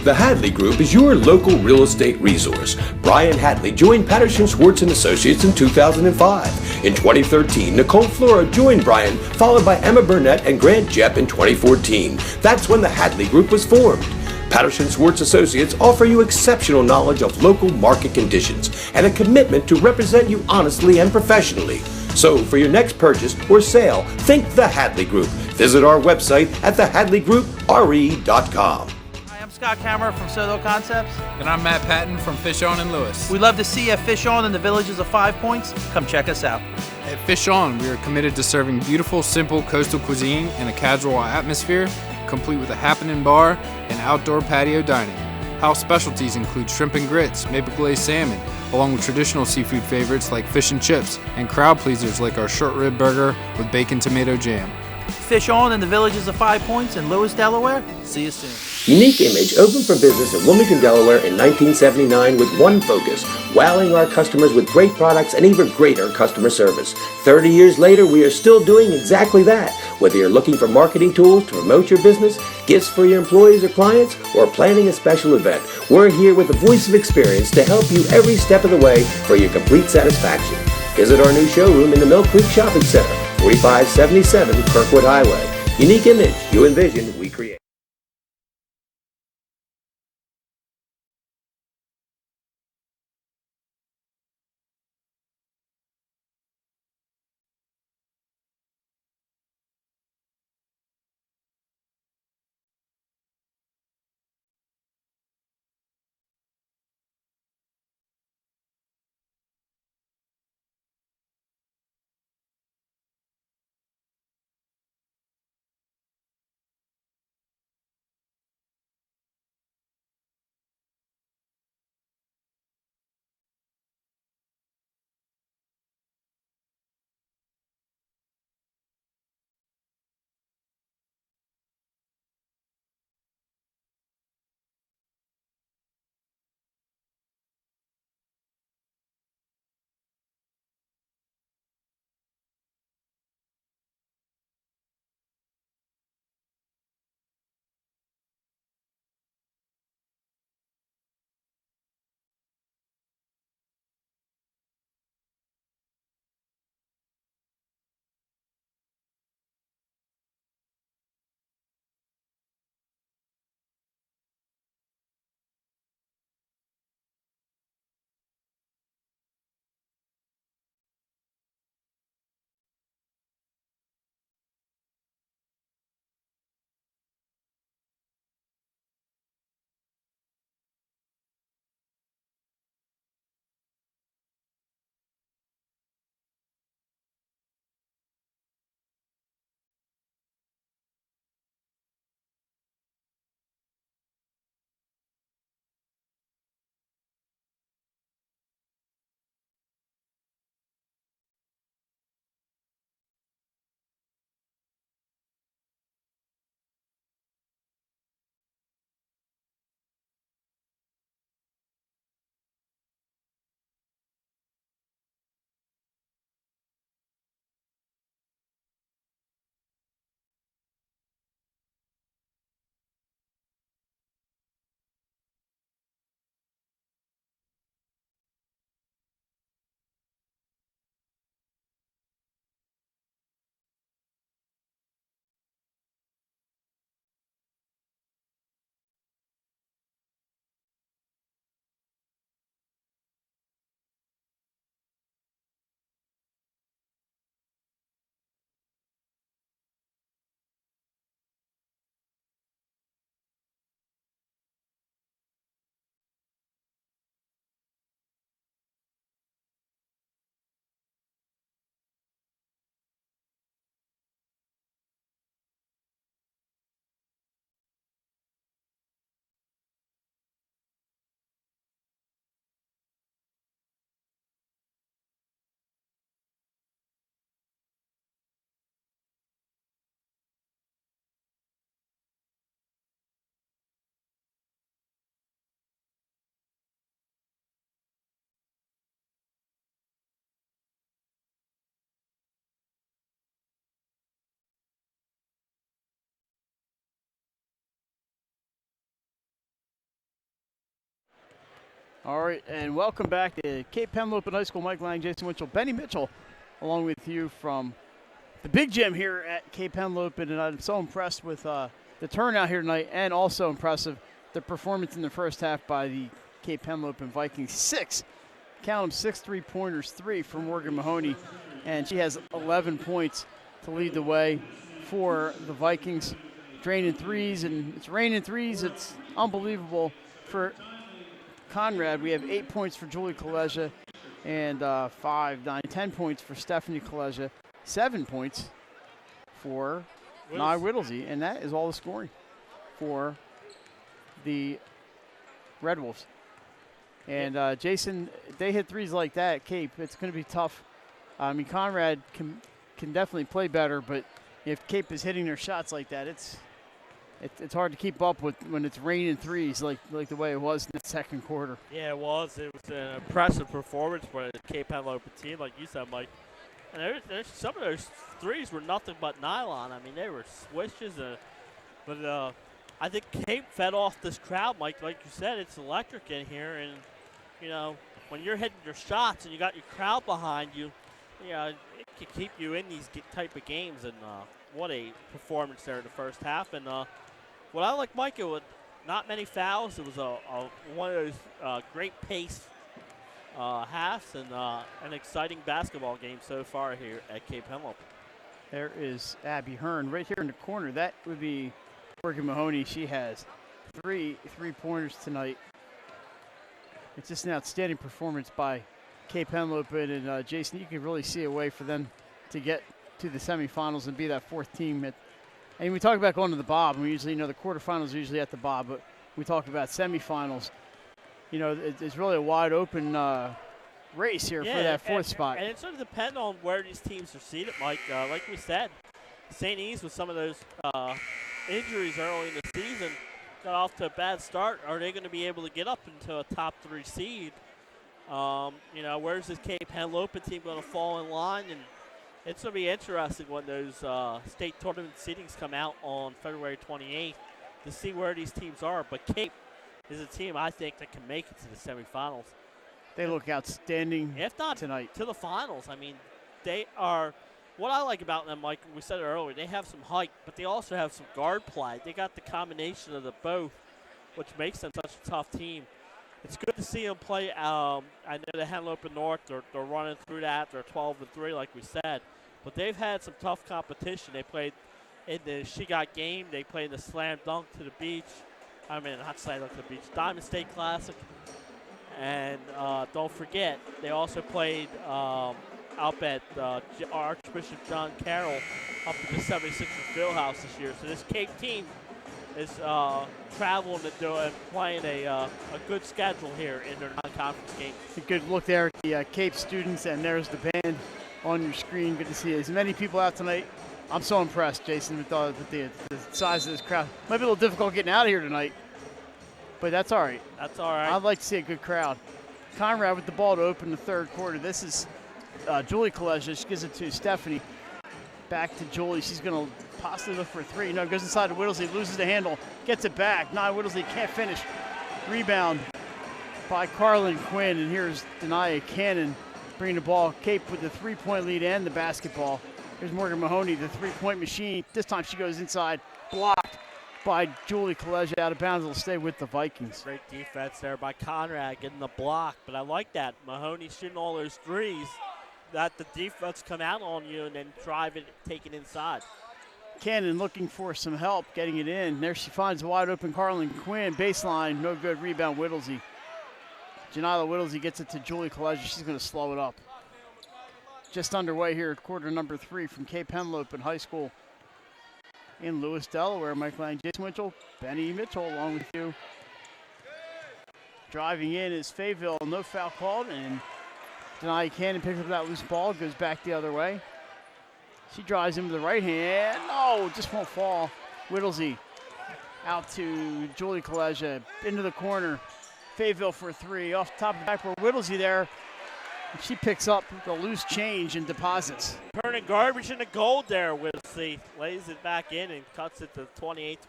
Speaker 4: The Hadley Group is your local real estate resource. Brian Hadley joined Patterson Schwartz & Associates in 2005. In 2013, Nicole Flora joined Brian, followed by Emma Burnett and Grant Jepp in 2014. That's when the Hadley Group was formed. Patterson Schwartz Associates offer you exceptional knowledge of local market conditions and a commitment to represent you honestly and professionally. So for your next purchase or sale, think the Hadley Group. Visit our website at thehadleygroupre.com.
Speaker 3: Scott Kammerer from Soto Concepts.
Speaker 10: And I'm Matt Patton from Fish On in Lewis.
Speaker 3: We'd love to see you at Fish On in the Villages of 5 Points. Come check us out.
Speaker 10: At Fish On, we are committed to serving beautiful, simple coastal cuisine in a casual atmosphere, complete with a happening bar and outdoor patio dining. House specialties include shrimp and grits, maple glazed salmon, along with traditional seafood favorites like fish and chips, and crowd pleasers like our short rib burger with bacon tomato jam.
Speaker 3: Fish On in the Villages of 5 Points in Lewis, Delaware. See you soon.
Speaker 4: Unique Image opened for business in Wilmington, Delaware in 1979 with one focus, wowing our customers with great products and even greater customer service. 30 years later, we are still doing exactly that. Whether you're looking for marketing tools to promote your business, gifts for your employees or clients, or planning a special event, we're here with the voice of experience to help you every step of the way for your complete satisfaction. Visit our new showroom in the Mill Creek Shopping Center, 4577 Kirkwood Highway. Unique Image, you envision, we create.
Speaker 1: All right, and welcome back to Cape Henlopen High School. Mike Lang, Jason Winchell, Benny Mitchell, along with you from the big gym here at Cape Henlopen, and I'm so impressed with the turnout here tonight, and also impressive the performance in the first half by the Cape Henlopen Vikings. 6 3-pointers, 3 for Morgan Mahoney, and she has 11 points to lead the way for the Vikings. Draining threes, and it's raining threes. It's unbelievable for Conrad. We have 8 points for Julie Kaleja, and 5, 9, 10 points for Stephanie Kaleja, 7 points for Nye Whittlesey, and that is all the scoring for the Red Wolves. And Jason, they hit threes like that at Cape. It's going to be tough. I mean, Conrad can definitely play better, but if Cape is hitting their shots like that, it's hard to keep up with when it's raining threes like the way it was in the second quarter.
Speaker 2: Yeah, it was. It was an impressive performance for the Cape Henlopen team, like you said, Mike. And there's some of those threes were nothing but nylon. I mean, they were swishes. But I think Cape fed off this crowd, Mike. Like you said, it's electric in here. And, you know, when you're hitting your shots and you got your crowd behind you, you know, it can keep you in these type of games. And what a performance there in the first half. And what I like, Mike, it was not many fouls. It was one of those great pace halves and an exciting basketball game so far here at Cape Henlopen.
Speaker 1: There is Abby Hearn right here in the corner. That would be Morgan Mahoney. She has 3 3-pointers tonight. It's just an outstanding performance by Cape Henlopen. And Jason, you can really see a way for them to get to the semifinals and be that fourth team. And we talk about going to the Bob. We usually, the quarterfinals are usually at the Bob, but we talk about semifinals. It's really a wide open race here for that fourth spot.
Speaker 2: And it's going to depend on where these teams are seated, Mike. Like we said, St. E's with some of those injuries early in the season got off to a bad start. Are they going to be able to get up into a top 3 seed? Where's this Cape Henlopen team going to fall in line? And it's going to be interesting when those state tournament seedings come out on February 28th to see where these teams are. But Cape is a team I think that can make it to the semifinals.
Speaker 1: They look outstanding
Speaker 2: if not
Speaker 1: tonight.
Speaker 2: To the finals. I mean, they are – what I like about them, Mike, we said it earlier, they have some height, but they also have some guard play. They got the combination of the both, which makes them such a tough team. It's good to see them play. I know the Henlopen North, they're running through that. They're 12-3, like we said. But they've had some tough competition. They played in the She Got Game. They played in the Slam Dunk to the Beach. I mean, not Slam Dunk to the Beach, Diamond State Classic. And don't forget, they also played up at Archbishop John Carroll up at the 76ers Fieldhouse this year. So this Cape team is traveling and playing a good schedule here in their non-conference games.
Speaker 1: A good look there at the Cape students, and there's the band on your screen. Good to see as many people out tonight. I'm so impressed, Jason, with the size of this crowd. Might be a little difficult getting out of here tonight, but that's all right.
Speaker 2: That's all right.
Speaker 1: I'd like to see a good crowd. Conrad with the ball to open the third quarter. This is Julie Kaleja. She gives it to Stephanie. Back to Julie. She's going to possibly look for a 3. No, goes inside to Whittlesey. Loses the handle. Gets it back. Nye Whittlesey can't finish. Rebound by Carlin Quinn. And here's Denia Cannon bringing the ball. Cape with the 3-point lead and the basketball. Here's Morgan Mahoney, the 3-point machine. This time she goes inside. Blocked by Julie Kaleja. Out of bounds. It'll stay with the Vikings.
Speaker 2: Great defense there by Conrad getting the block. But I like that. Mahoney shooting all those threes. That the defense come out on you and then drive it, take it inside.
Speaker 1: Cannon looking for some help getting it in. There she finds a wide open Carlin Quinn. Baseline, no good. Rebound Whittlesey. Janila Whittlesey gets it to Julie Kaleja. She's going to slow it up. Just underway here at quarter number 3 from Cape Henlopen High School in Lewis, Delaware. Mike Lang, Jason Winchell, Benny Mitchell along with you. Driving in is Fayetteville. No foul called, and Denia Cannon picks up that loose ball, goes back the other way. She drives him to the right hand. No, just won't fall. Whittlesey out to Julie Kaleja, into the corner. Fayetteville for a 3, off the top of the backboard. Whittlesey there. She picks up the loose change and deposits.
Speaker 2: Turning garbage into gold there, Whittlesey. Lays it back in and cuts it to 28-27.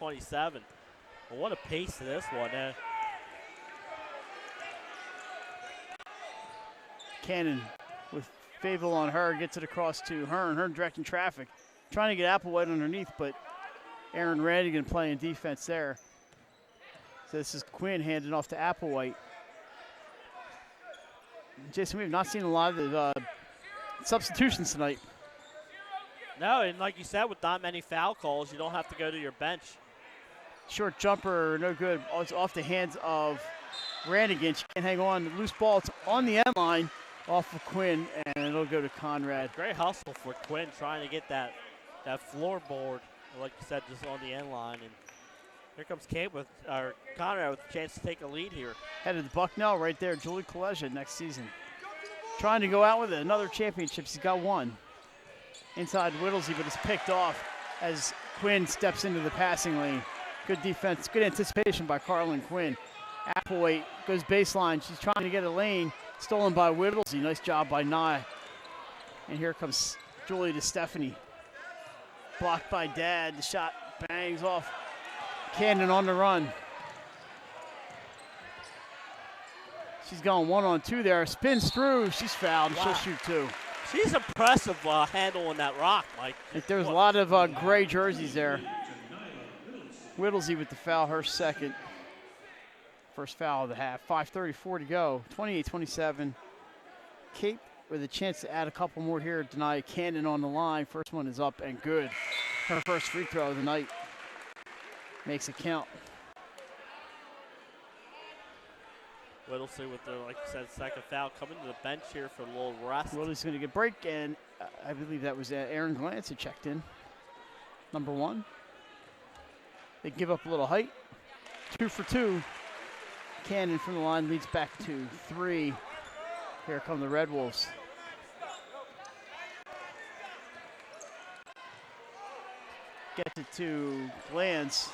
Speaker 2: Well, what a pace to this one.
Speaker 1: Cannon with Fayetteville on her, gets it across to Hearn. Hearn directing traffic, trying to get Applewhite underneath, but Aaron Radigan playing defense there. So this is Quinn handing off to Applewhite. Jason, we have not seen a lot of the substitutions tonight.
Speaker 2: No, and like you said, with not many foul calls, you don't have to go to your bench.
Speaker 1: Short jumper, no good. It's off the hands of Radigan. She can't hang on. Loose ball, it's on the end line off of Quinn, and it'll go to Conrad.
Speaker 2: Great hustle for Quinn trying to get that floorboard, like you said, just on the end line. And here comes Conrad with a chance to take a lead here.
Speaker 1: Headed to Bucknell right there, Julie Kolesia next season. Trying to go out with another championship. She's got one. Inside Whittlesey, but it's picked off as Quinn steps into the passing lane. Good defense, good anticipation by Carlin Quinn. Applewhite goes baseline. She's trying to get a lane. Stolen by Whittlesey. Nice job by Nye. And here comes Julie to Stephanie. Blocked by Dad. The shot bangs off. Cannon on the run. She's going 1-on-2 there. Spins through. She's fouled.
Speaker 2: Wow.
Speaker 1: She'll shoot two.
Speaker 2: She's impressive handling that rock, Mike.
Speaker 1: There's a lot of gray jerseys there. Whittlesey with the foul, her second. First foul of the half. 5:34 to go. 28-27. Cape with a chance to add a couple more here. Denia Cannon on the line. First one is up and good. Her first free throw of the night. Makes it count.
Speaker 2: Whittlesey with the, like you said, second foul. Coming to the bench here for a little rest.
Speaker 1: Whittlesey's going to get break, and I believe that was Aaron Glantz who checked in. Number 1. They give up a little height. 2 for 2. Cannon from the line leads back to 3. Here come the Red Wolves. Gets it to Glantz.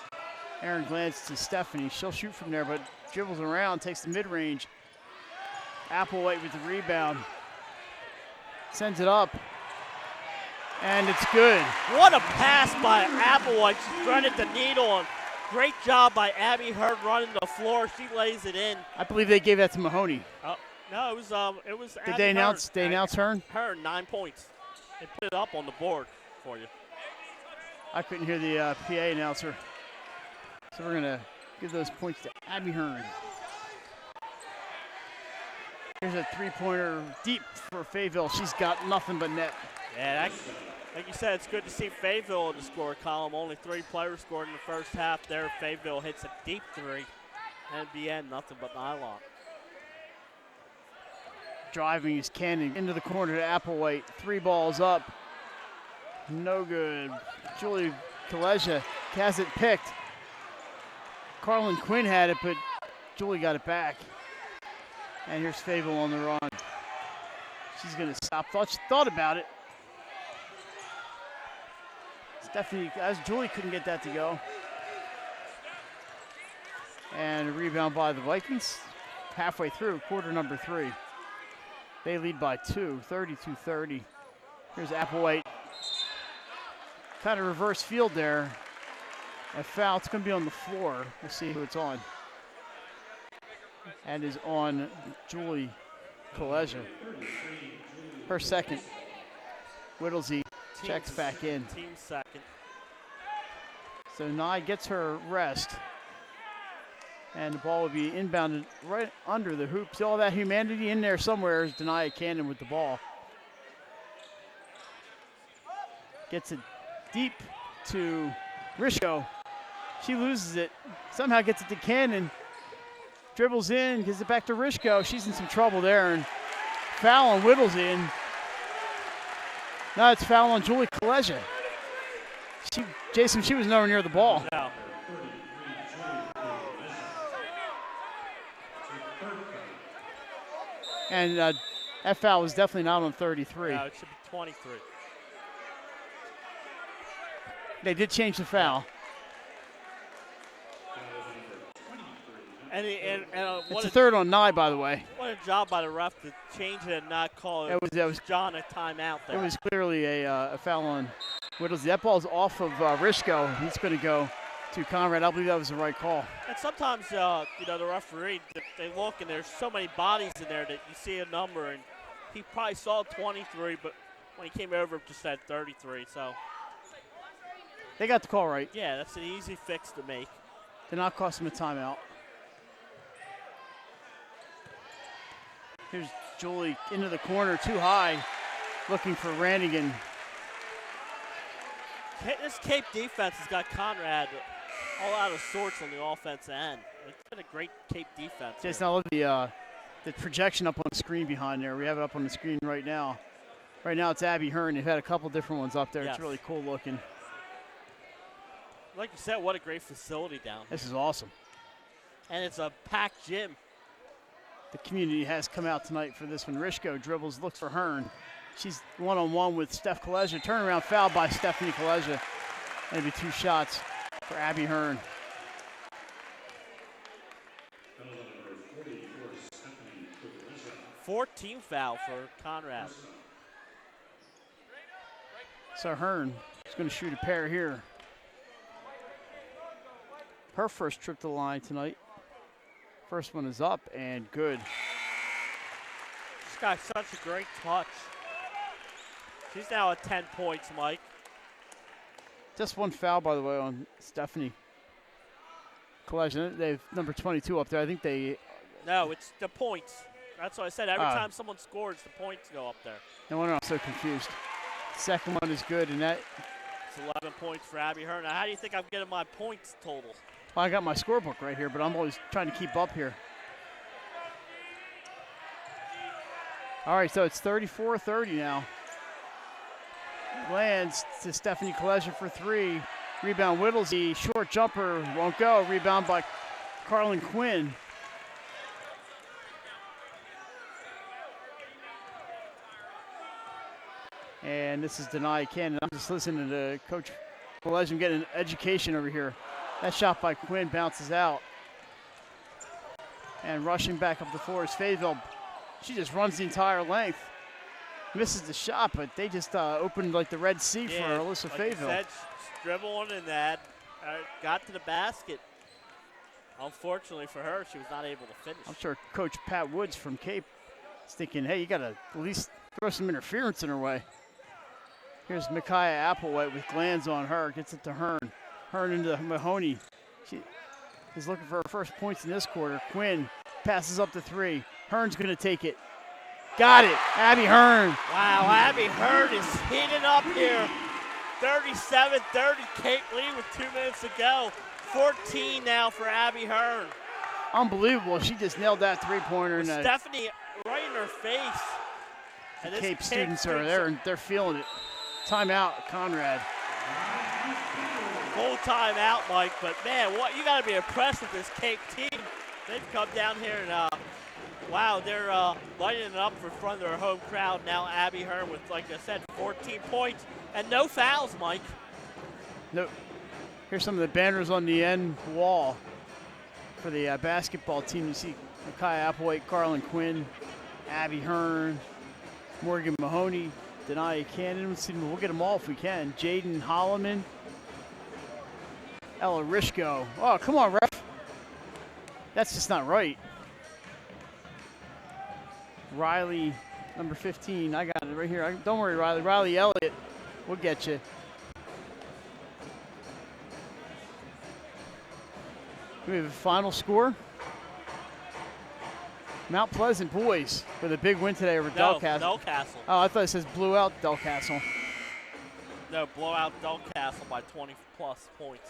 Speaker 1: Aaron Glantz to Stephanie. She'll shoot from there, but dribbles around, takes the mid-range. Applewhite with the rebound. Sends it up. And it's good.
Speaker 2: What a pass by Applewhite. She threaded the needle. And great job by Abby Heard running the floor. She lays it in.
Speaker 1: I believe they gave that to Mahoney.
Speaker 2: No, it was.
Speaker 1: Did they announce?
Speaker 2: Heard.
Speaker 1: They announced Hearn?
Speaker 2: Hearn, 9 points. They put it up on the board for you.
Speaker 1: I couldn't hear the PA announcer. So we're gonna give those points to Abby Hearn. Here's a 3-pointer deep for Fayetteville. She's got nothing but net.
Speaker 2: Yeah, like you said, it's good to see Fayetteville in the score column. Only 3 players scored in the first half there. Fayetteville hits a deep 3. And at the end, nothing but nylon.
Speaker 1: Driving is Cannon into the corner to Applewhite. 3 balls up. No good. Julie Kolesia has it picked. Carlin Quinn had it, but Julie got it back. And here's Fayetteville on the run. She's going to stop. Thought about it. Stephanie, as Julie couldn't get that to go. And a rebound by the Vikings. Halfway through, quarter number 3. They lead by 2, 32-30. Here's Applewhite. Kind of reverse field there. A foul, it's going to be on the floor. We'll see who it's on. And is on Julie Kolesia. Her second. Whittlesey checks back in.
Speaker 2: Team second.
Speaker 1: So Nye gets her rest. And the ball will be inbounded right under the hoop. See all that humanity in there somewhere is Denia Cannon with the ball. Gets it deep to Rishko. She loses it. Somehow gets it to Cannon. Dribbles in, gives it back to Rishko. She's in some trouble there. And foul on Whittlesey. And now it's foul on Julie Kolesia. Jason, she was nowhere near the ball.
Speaker 2: No.
Speaker 1: And that foul was definitely not on 33.
Speaker 2: No, it should be 23.
Speaker 1: They did change the foul.
Speaker 2: And
Speaker 1: It's a third on Nye, by the way.
Speaker 2: What a job by the ref to change it and not call it.
Speaker 1: That was
Speaker 2: John a timeout there.
Speaker 1: It was clearly a foul on Whittlesey. That ball's off of Rishko. He's going to go to Conrad. I believe that was the right call.
Speaker 2: And sometimes, the referee, they look and there's so many bodies in there that you see a number and he probably saw 23, but when he came over, just said 33. So
Speaker 1: They got the call right.
Speaker 2: yeah, that's an easy fix to make.
Speaker 1: Did not cost him a timeout. Here's Julie into the corner, too high, looking for Rannigan.
Speaker 2: This Cape defense has got Conrad all out of sorts on the offensive end. It's been a great Cape defense.
Speaker 1: Jason, I love the projection up on the screen behind there. We have it up on the screen right now. Right now it's Abby Hearn. They've had a couple different ones up there.
Speaker 2: Yes.
Speaker 1: It's really cool looking.
Speaker 2: Like you said, what a great facility down here.
Speaker 1: This is awesome.
Speaker 2: And it's a packed gym.
Speaker 1: The community has come out tonight for this one. Rishko dribbles, looks for Hearn. She's one-on-one with Steph Kaleja. Turnaround foul by Stephanie Kaleja. Maybe 2 shots for Abby Hearn.
Speaker 2: 14 foul for Conrad.
Speaker 1: So Hearn is going to shoot a pair here. Her first trip to the line tonight. First one is up and good.
Speaker 2: She's got such a great touch. She's now at 10 points, Mike.
Speaker 1: Just 1 foul, by the way, on Stephanie Kaleja. They've number 22 up there. I think they.
Speaker 2: No, it's the points. That's what I said. Every time someone scores, the points go up there.
Speaker 1: No wonder I'm so confused. Second one is good, and that.
Speaker 2: It's 11 points for Abby Hearn. Now, how do you think I'm getting my points total?
Speaker 1: Well, I got my scorebook right here, but I'm always trying to keep up here. All right, so it's 34-30 now. Lands to Stephanie Kaleja for 3. Rebound Whittlesey. Short jumper won't go. Rebound by Carlin Quinn. And this is Denai Cannon. I'm just listening to Coach Kaleja. I'm getting an education over here. That shot by Quinn bounces out. And rushing back up the floor is Fayetteville. She just runs the entire length. Misses the shot, but they just opened like the Red Sea for Alyssa
Speaker 2: like
Speaker 1: Fayetteville.
Speaker 2: You said, dribbling and that got to the basket. Unfortunately for her, she was not able to finish.
Speaker 1: I'm sure Coach Pat Woods from Cape is thinking, hey, you got to at least throw some interference in her way. Here's Micaiah Applewhite with glands on her. Gets it to Hearn. Hearn into Mahoney. She is looking for her first points in this quarter. Quinn passes up to 3. Hearn's going to take it. Got it. Abby Hearn.
Speaker 2: Wow, Abby Hearn is heating up here. 37-30, Cape lead with 2 minutes to go. 14 now for Abby Hearn.
Speaker 1: Unbelievable. She just nailed that three-pointer.
Speaker 2: Stephanie right in her face. And
Speaker 1: the Cape students are there, they're feeling it. Timeout, Conrad.
Speaker 2: Full timeout, Mike. But, man, what you got to be impressed with this Cape team. They've come down here and, wow, they're lighting it up in front of their home crowd. Now Abby Hearn with, like I said, 14 points and no fouls, Mike.
Speaker 1: No. Here's some of the banners on the end wall for the basketball team. You see Micaiah Applewhite, Carlin Quinn, Abby Hearn, Morgan Mahoney, Denai Cannon. We'll get them all if we can. Jaden Holloman, Ella Rishko. Oh, come on, ref. That's just not right. Riley, number 15. I got it right here. Don't worry, Riley. Riley Elliott. We'll get you. We have a final score. Mount Pleasant boys with a big win today over Delcastle.
Speaker 2: Delcastle.
Speaker 1: Oh, I thought it says blew out Delcastle.
Speaker 2: No, blow out Delcastle by 20-plus points.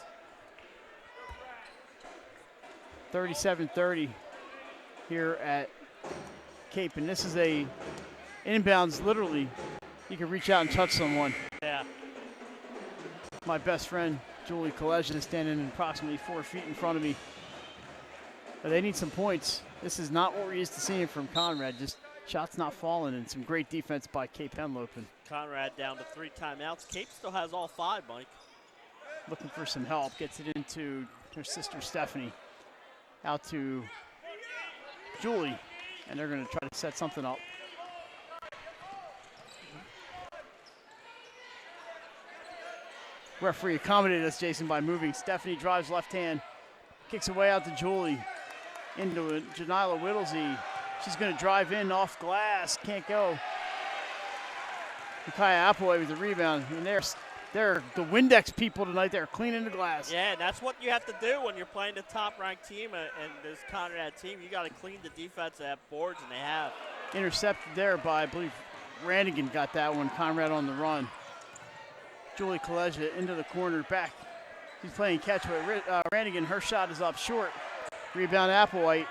Speaker 1: 37-30 here at Cape, and this is a inbounds. Literally, you can reach out and touch someone.
Speaker 2: Yeah.
Speaker 1: My best friend Julie Kaleja is standing approximately 4 feet in front of me. But they need some points. This is not what we're used to seeing from Conrad. Just shots not falling and some great defense by Cape Henlopen.
Speaker 2: Conrad down to 3 timeouts. Cape still has all 5, Mike.
Speaker 1: Looking for some help. Gets it into her sister Stephanie. Out to Julie. And they're going to try to set something up. Referee accommodated us, Jason, by moving. Stephanie drives left hand. Kicks away out to Julie. Into Janila Whittlesey. She's going to drive in off glass. Can't go. Micaiah Applewhite with the rebound. And they're the Windex people tonight. They're cleaning the glass.
Speaker 2: Yeah, and that's what you have to do when you're playing the top-ranked team and this Conrad team. You got to clean the defense at boards, and they have.
Speaker 1: Intercepted there by, I believe, Randigan got that one. Conrad on the run. Julie Kaleja into the corner back. She's playing catch with Randigan. Her shot is up short. Rebound Applewhite.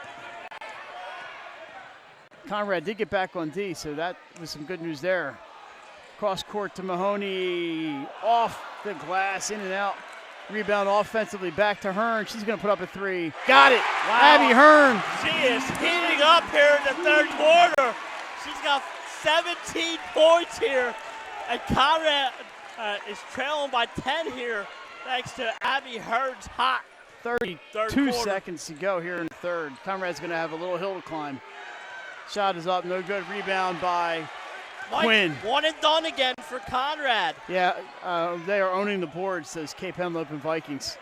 Speaker 1: Conrad did get back on D, so that was some good news there. Cross court to Mahoney. Off the glass, in and out. Rebound offensively back to Hearn. She's going to put up a three. Got it.
Speaker 2: Wow.
Speaker 1: Abby Hearn.
Speaker 2: She is heating up here in the third quarter. She's got 17 points here. And Conrad is trailing by 10 here thanks to Abby Hearn's hot
Speaker 1: 32 seconds to go here in the third. Conrad's going to have a little hill to climb. Shot is up. No good. Rebound by Quinn.
Speaker 2: One and done again for Conrad.
Speaker 1: Yeah, they are owning the board, says Cape Henlopen Vikings.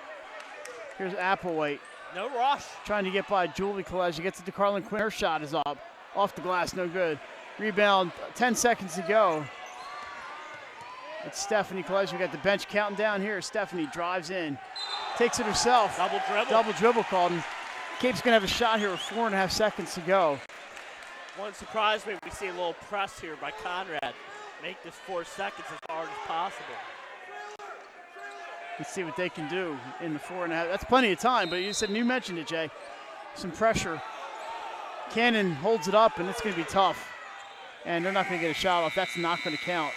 Speaker 1: Here's Applewhite.
Speaker 2: No rush.
Speaker 1: Trying to get by Julie Kaleja. Gets it to Carlin Quinn. Her shot is up. Off the glass, no good. Rebound, 10 seconds to go. It's Stephanie Kaleja. We got the bench counting down here. Stephanie drives in. Takes it herself.
Speaker 2: Double dribble.
Speaker 1: Double dribble called. And Cape's going to have a shot here with 4.5 seconds to go.
Speaker 2: Wouldn't surprise me if we see a little press here by Conrad. Make this 4 seconds as hard as possible.
Speaker 1: Let's see what they can do in the 4.5. That's plenty of time, but you mentioned it, Jay. Some pressure. Cannon holds it up, and it's going to be tough. And they're not going to get a shot off. That's not going to count.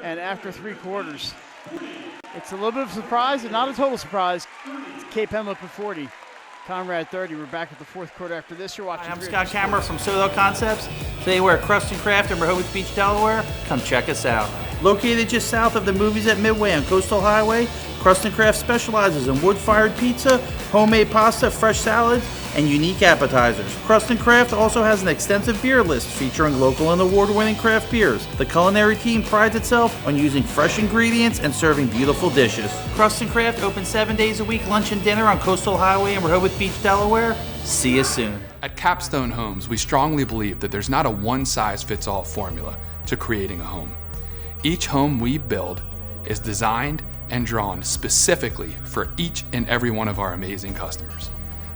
Speaker 1: And after 3 quarters, it's a little bit of a surprise, and not a total surprise. It's Cape Henlopen 40. Conrad 30. We're back at the fourth quarter after this. You're watching.
Speaker 3: I'm Scott Camera from Sodell Concepts. Today we're at Cruston Craft in Rehoboth Beach, Delaware. Come check us out. Located just south of the movies at Midway on Coastal Highway, Cruston Craft specializes in wood-fired pizza, homemade pasta, fresh salads, and unique appetizers. Cruston Craft also has an extensive beer list featuring local and award-winning craft beers. The culinary team prides itself on using fresh ingredients and serving beautiful dishes. Cruston Craft open 7 days a week, lunch and dinner on Coastal Highway in Rehoboth Beach, Delaware. See you soon.
Speaker 10: At Capstone Homes, we strongly believe that there's not a one-size-fits-all formula to creating a home. Each home we build is designed and drawn specifically for each and every one of our amazing customers.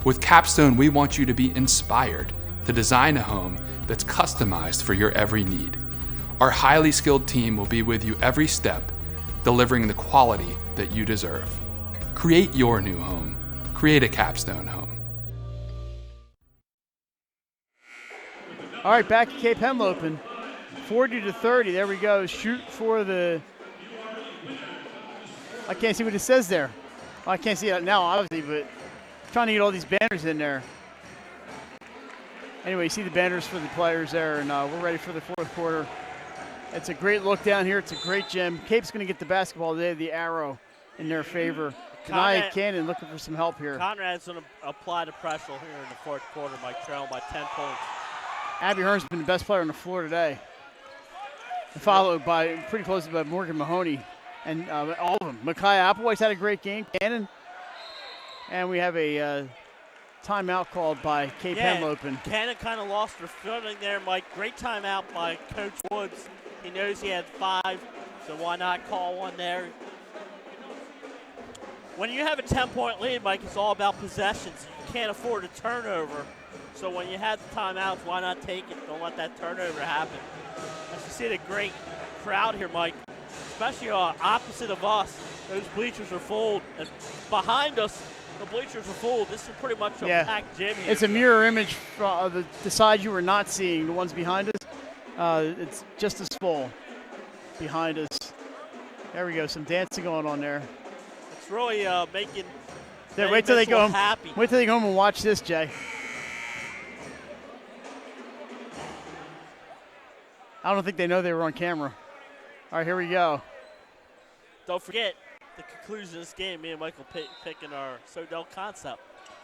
Speaker 10: With Capstone, we want you to be inspired to design a home that's customized for your every need. Our highly skilled team will be with you every step, delivering the quality that you deserve. Create your new home. Create a Capstone home.
Speaker 1: All right, back at Cape Henlopen. 40-30. There we go. Shoot for the. I can't see what it says there. I can't see it now, obviously, but trying to get all these banners in there. Anyway, you see the banners for the players there, and we're ready for the fourth quarter. It's a great look down here. It's a great gym. Cape's going to get the basketball today, the arrow in their favor. Denia Cannon looking for some help here.
Speaker 2: Conrad's going to apply the pressure here in the fourth quarter by trailing by 10 points.
Speaker 1: Abby Hearn's been the best player on the floor today. Followed by, pretty closely by Morgan Mahoney. And all of them. Micaiah Applewhite's had a great game. Cannon. And we have a timeout called by Cape Henlopen.
Speaker 2: Cannon kind of lost her footing there, Mike. Great timeout by Coach Woods. He knows he had 5, so why not call one there? When you have a 10-point lead, Mike, it's all about possessions. You can't afford a turnover. So when you have the timeouts, why not take it? Don't let that turnover happen. As you see the great crowd here, Mike, especially opposite of us, those bleachers are full. And behind us, the bleachers are full. This is pretty much a packed gym here.
Speaker 1: It's a mirror image from the side you were not seeing, the ones behind us. It's just as full behind us. There we go, some dancing going on there.
Speaker 2: It's really making
Speaker 1: wait till they go home.
Speaker 2: Happy.
Speaker 1: Wait till they go home and watch this, Jay. I don't think they know they were on camera. All right, here we go.
Speaker 2: Don't forget, the conclusion of this game, me and Michael picking our Sodell Concept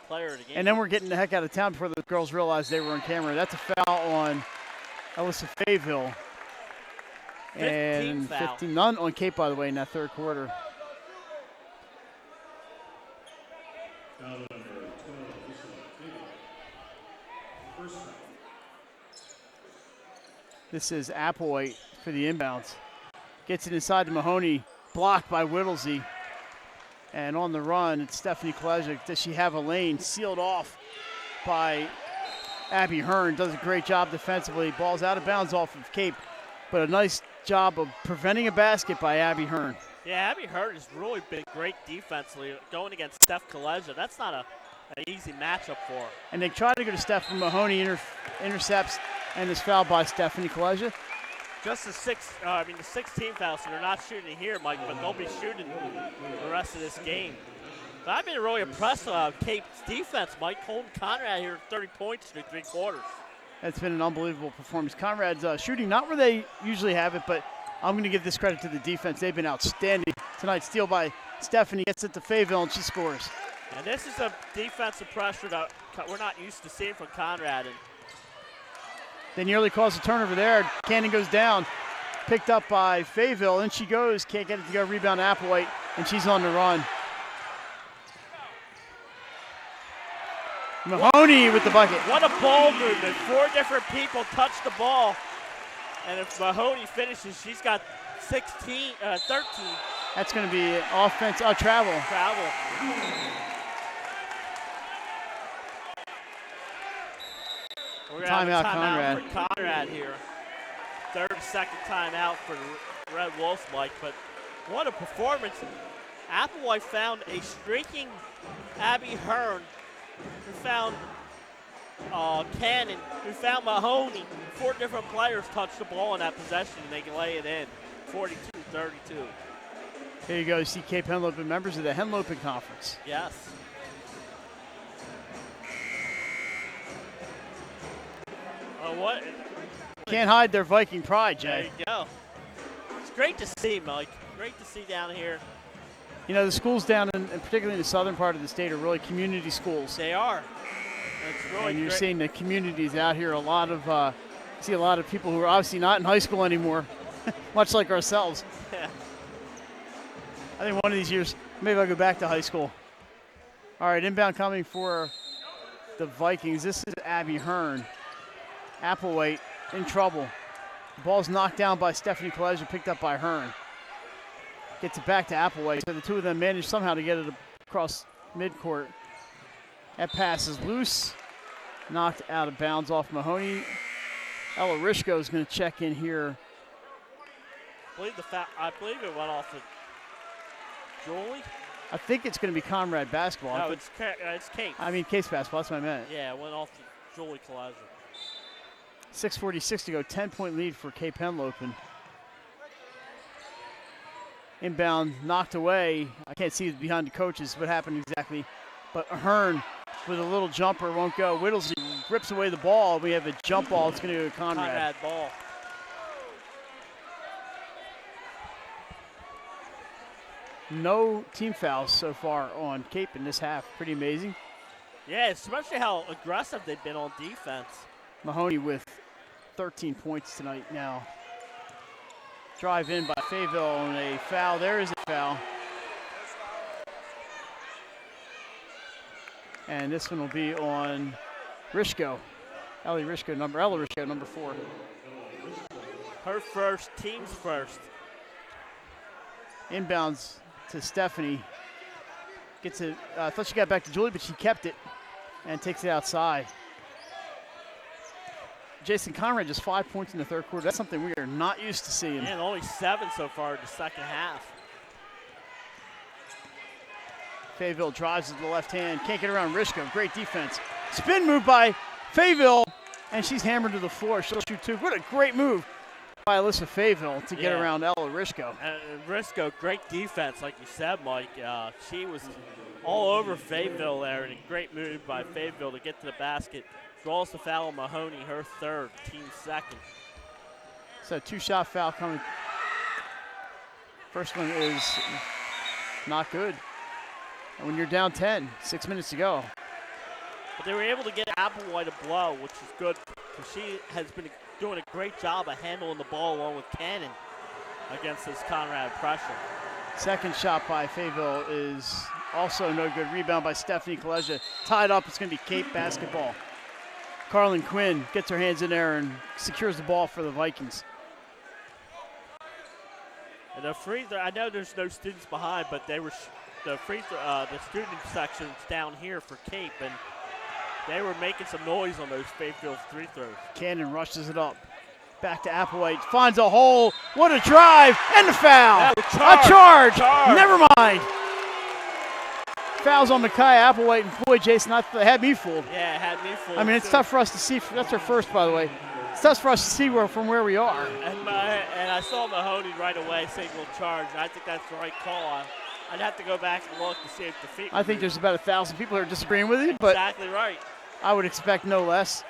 Speaker 2: player of the game.
Speaker 1: And then we're getting the heck out of town before the girls realized they were on camera. That's a foul on Alyssa Fayehill. And 15, none on Cape, by the way, in that third quarter. This is Applewhite for the inbounds. Gets it inside to Mahoney, blocked by Whittlesey. And on the run, it's Stephanie Kolesic. Does she have a lane sealed off by Abby Hearn? Does a great job defensively. Ball's out of bounds off of Cape, but a nice job of preventing a basket by Abby Hearn.
Speaker 2: Yeah, Abby Hearn has really been great defensively going against Steph Kolesic. That's not an easy matchup for her.
Speaker 1: And they try to go to Steph, but Mahoney intercepts and is fouled by Stephanie Kolesic.
Speaker 2: Just the 16 foul, so they're not shooting here, Mike, but they'll be shooting the rest of this game. But I've been really impressed with Cape's defense, Mike. Holding Conrad here 30 points through 3 quarters.
Speaker 1: It's been an unbelievable performance. Conrad's shooting not where they usually have it, but I'm going to give this credit to the defense. They've been outstanding tonight. Steal by Stephanie, gets it to Fayetteville, and she scores.
Speaker 2: And this is a defensive pressure that we're not used to seeing from Conrad. And
Speaker 1: they nearly cause a turnover there. Cannon goes down, picked up by Fayetteville. In she goes, can't get it to go. Rebound Applewhite, and she's on the run. Mahoney with the bucket.
Speaker 2: What a ball movement. 4 different people touch the ball. And if Mahoney finishes, she's got 13.
Speaker 1: That's going to be offense, travel.
Speaker 2: We're going to have a
Speaker 1: Timeout, Conrad.
Speaker 2: For Conrad here. 30-second timeout for the Red Wolves, Mike. But what a performance. Applewhite found a streaking Abby Hearn, who found Cannon, who found Mahoney. 4 different players touched the ball in that possession, and they can lay it in. 42-32.
Speaker 1: Here you go, see Cape Henlopen, members of the Henlopen Conference.
Speaker 2: Yes. What?
Speaker 1: Can't hide their Viking pride, Jay.
Speaker 2: There you go. It's great to see, Mike. Great to see down here.
Speaker 1: You know, the schools down in, and particularly in the southern part of the state, are really community schools.
Speaker 2: They are. And it's really
Speaker 1: and you're
Speaker 2: great.
Speaker 1: seeing the communities out here. See a lot of people who are obviously not in high school anymore, much like ourselves.
Speaker 2: Yeah.
Speaker 1: I think one of these years, maybe I'll go back to high school. All right, inbound coming for the Vikings. This is Abby Hearn. Applewhite in trouble. The ball's knocked down by Stephanie Kolesic, picked up by Hearn. Gets it back to Applewhite. So the two of them manage somehow to get it across midcourt. That pass is loose. Knocked out of bounds off Mahoney. Ella Rishko is going to check in here.
Speaker 2: I believe it went off of Julie.
Speaker 1: I think it's going to be Conrad basketball.
Speaker 2: No, it's Cape.
Speaker 1: I mean, Case basketball. That's what I meant.
Speaker 2: Yeah, it went off to Julie Kolesic.
Speaker 1: 6:46 to go. 10-point lead for Cape Henlopen. Inbound knocked away. I can't see behind the coaches what happened exactly. But Hearn with a little jumper won't go. Whittlesey rips away the ball. We have a jump ball. It's going to go to Conrad.
Speaker 2: Conrad ball.
Speaker 1: No team fouls so far on Cape in this half. Pretty amazing.
Speaker 2: Yeah, especially how aggressive they've been on defense.
Speaker 1: Mahoney with 13 points tonight now. Drive in by Fayetteville and a foul. There is a foul. And this one will be on Rishko. Ella Rishko, number 4.
Speaker 2: Her first, team's first.
Speaker 1: Inbounds to Stephanie. Gets it. I thought she got back to Julie, but she kept it and takes it outside. Jason Conrad just 5 points in the third quarter. That's something we are not used to seeing.
Speaker 2: And only 7 so far in the second half.
Speaker 1: Fayetteville drives to the left hand. Can't get around Rishko. Great defense. Spin move by Fayetteville, and she's hammered to the floor. She'll shoot 2. What a great move by Alyssa Fayetteville to get around Ella Rishko.
Speaker 2: And Rishko, great defense, like you said, Mike. She was all over Fayetteville there, and a great move by Fayetteville to get to the basket. Draws the foul on Mahoney, her third, team second.
Speaker 1: So 2-shot foul coming. First one is not good. And when you're down 10, 6 minutes to go.
Speaker 2: But they were able to get Applewhite a blow, which is good, because she has been doing a great job of handling the ball along with Cannon against this Conrad pressure.
Speaker 1: Second shot by Fayetteville is also no good. Rebound by Stephanie Kolesic. Tied up, it's going to be Cape basketball. Carlin Quinn gets her hands in there and secures the ball for the Vikings.
Speaker 2: And the free throw, I know there's no students behind, but they were the student section's down here for Cape, and they were making some noise on those Fayetteville free throws.
Speaker 1: Cannon rushes it up. Back to Applewhite. Finds a hole. What a drive. And the foul. A charge. Never mind. Fouls on Micaiah Applewhite. And boy, Jason, that had me fooled.
Speaker 2: Yeah, it had me fooled.
Speaker 1: I mean, it's tough for us to see. That's our first, by the way. It's tough for us to see from where we are.
Speaker 2: And I saw Mahoney right away single charge. I think that's the right call. I'd have to go back and look to see if the feet.
Speaker 1: I think there's about 1,000 people who are disagreeing with you, but
Speaker 2: exactly right.
Speaker 1: I would expect no less.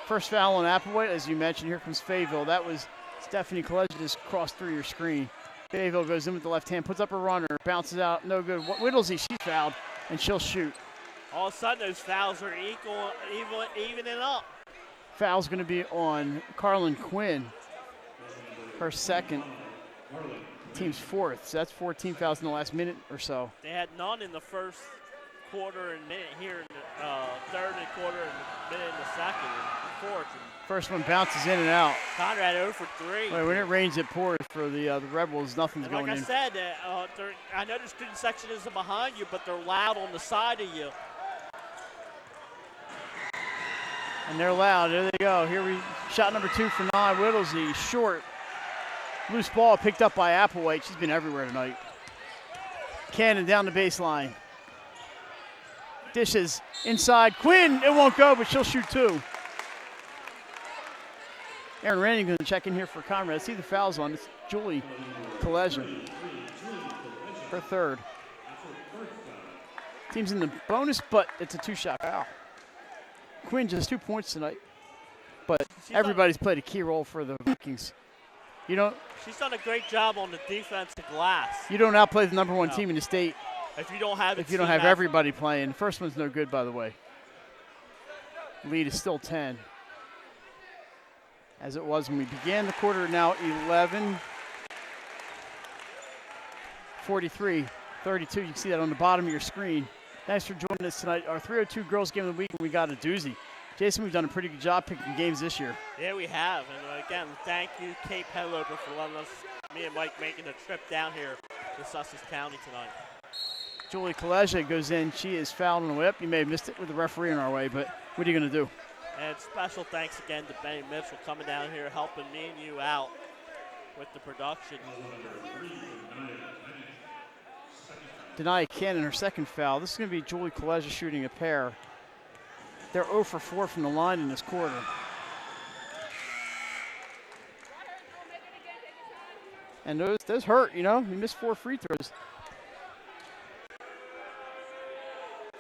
Speaker 1: First foul on Applewhite, as you mentioned. Here comes Fayetteville. That was Stephanie Collegian just crossed through your screen. Fayetteville goes in with the left hand, puts up a runner, bounces out, no good. Whittlesey, she's fouled, and she'll shoot.
Speaker 2: All of a sudden, those fouls are evening up.
Speaker 1: Foul's going to be on Carlin Quinn, her second. Team's fourth, so that's 14 fouls in the last minute or so.
Speaker 2: They had none in the first quarter and minute here in the third and quarter and minute in the second and fourth.
Speaker 1: First one bounces in and out.
Speaker 2: Conrad 0 for 3.
Speaker 1: When it rains, it pours for the Rebels. Nothing's going in.
Speaker 2: Like I said, I know the student section isn't behind you, but they're loud on the side of you.
Speaker 1: And they're loud. There they go. Shot number 2 for 9. Whittlesey, short. Loose ball picked up by Applewhite. She's been everywhere tonight. Cannon down the baseline. Dishes inside. Quinn, it won't go, but she'll shoot 2. Aaron Ranning going to check in here for Conrad. See the fouls on. It's Julie Collegian. Her third. Team's in the bonus, but it's a 2-shot foul. Quinn just 2 points tonight, but everybody's played a key role for the Vikings.
Speaker 2: She's done a great job on the defensive glass.
Speaker 1: You don't outplay the number 1 team in the state
Speaker 2: if you don't have
Speaker 1: everybody playing. First one's no good, by the way. Lead is still 10. As it was when we began the quarter, now 11. 43-32. You can see that on the bottom of your screen. Thanks for joining us tonight. Our 302 Girls Game of the Week, we got a doozy. Jason, we've done a pretty good job picking games this year.
Speaker 2: Yeah, we have. And again, thank you, Cape Henlopen, for letting us, me and Mike, making a trip down here to Sussex County tonight.
Speaker 1: Julie Collegia goes in. She is fouled on the way up. You may have missed it with the referee in our way, but what are you going to do?
Speaker 2: And special thanks again to Benny Mitchell coming down here, helping me and you out with the production.
Speaker 1: Denai Cannon, her second foul. This is going to be Julie Collegia shooting a pair. They're 0 for 4 from the line in this quarter. And those hurt, you missed 4 free throws.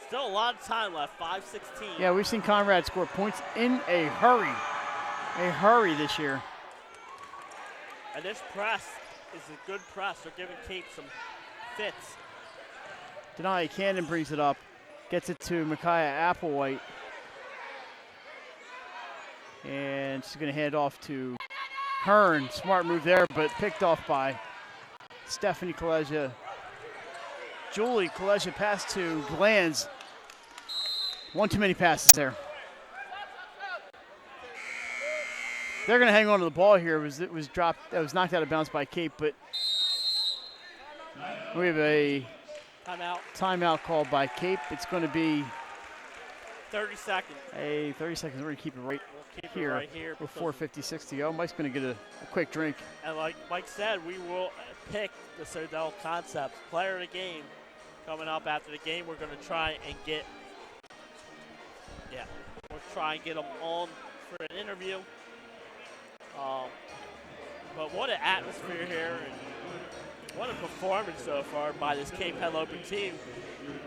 Speaker 2: Still a lot of time left, 5:16.
Speaker 1: Yeah, we've seen Conrad score points in a hurry. A hurry this year.
Speaker 2: And this press is a good press. They're giving Cape some fits.
Speaker 1: Denai Cannon brings it up. Gets it to Micaiah Applewhite. And she's going to hand off to Hearn. Smart move there, but picked off by Stephanie Collegia. Julie Collegia pass to Glanz. One too many passes there. They're going to hang on to the ball here. It was dropped. It was knocked out of bounds by Cape, but we have a timeout called by Cape. It's going to be
Speaker 2: 30 seconds.
Speaker 1: 30 seconds. We're going to keep it right here.
Speaker 2: Right here
Speaker 1: with 4:56 to go. Mike's going to get a quick drink.
Speaker 2: And like Mike said, we will pick the Sodell Concepts player of the game coming up after the game. We're going to try and get them on for an interview. But what an atmosphere here, and what a performance so far by this Cape Henlopen team.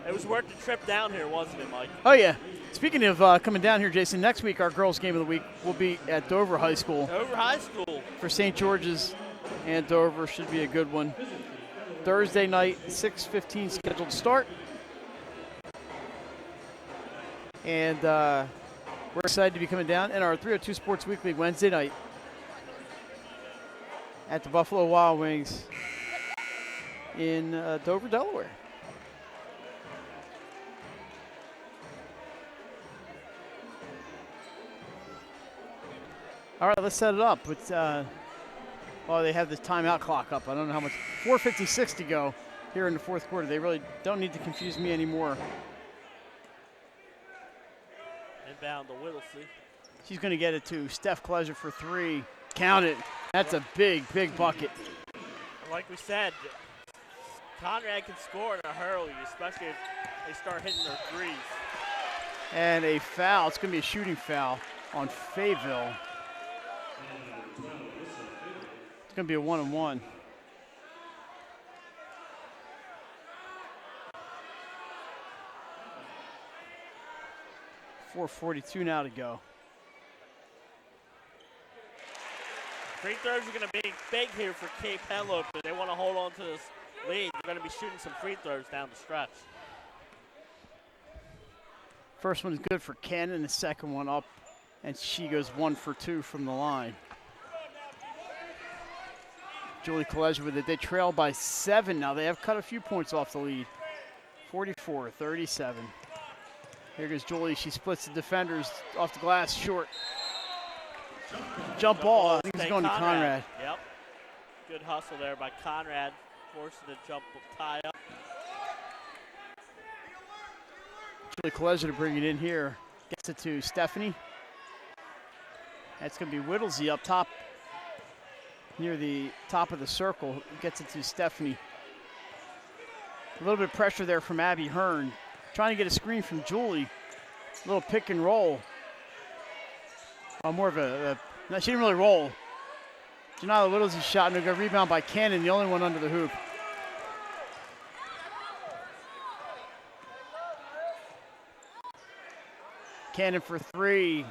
Speaker 2: It was worth the trip down here, wasn't it, Mike?
Speaker 1: Oh, yeah. Speaking of coming down here, Jason, next week our girls' game of the week will be at Dover High School.
Speaker 2: Dover High School.
Speaker 1: For St. George's and Dover. Should be a good one. Thursday night, 6:15 scheduled start. And we're excited to be coming down. And our 302 Sports Weekly Wednesday night at the Buffalo Wild Wings in Dover, Delaware. All right, let's set it up. It's, well, they have this timeout clock up. I don't know how much. 4:56 to go here in the fourth quarter. They really don't need to confuse me anymore.
Speaker 2: Inbound to Whittlesey.
Speaker 1: She's going to get it to Steph Kleser for 3. Count it. That's a big, big bucket.
Speaker 2: Like we said, Conrad can score in a hurry, especially if they start hitting their threes.
Speaker 1: And a foul. It's going to be a shooting foul on Fayetteville. It's going to be a 1-on-1. .442 now to go.
Speaker 2: Free throws are going to be big here for Cape Henlopen. They want to hold on to this lead. They're going to be shooting some free throws down the stretch.
Speaker 1: First one is good for Cannon. The second one up, and she goes 1 for 2 from the line. Julie Kolezja with it. They trail by 7 now. They have cut a few points off the lead. 44-37. Here goes Julie. She splits the defenders off the glass short. Jump ball. I think it's going to Conrad.
Speaker 2: Yep. Good hustle there by Conrad. Forcing the jump tie up.
Speaker 1: Julie Kolezja to bring it in here. Gets it to Stephanie. That's going to be Whittlesey up top near the top of the circle. Gets it to Stephanie. A little bit of pressure there from Abby Hearn. Trying to get a screen from Julie. A little pick and roll. More of no, she didn't really roll. Janila Whittlesey's shot, and a rebound by Cannon, the only one under the hoop. Cannon for 3.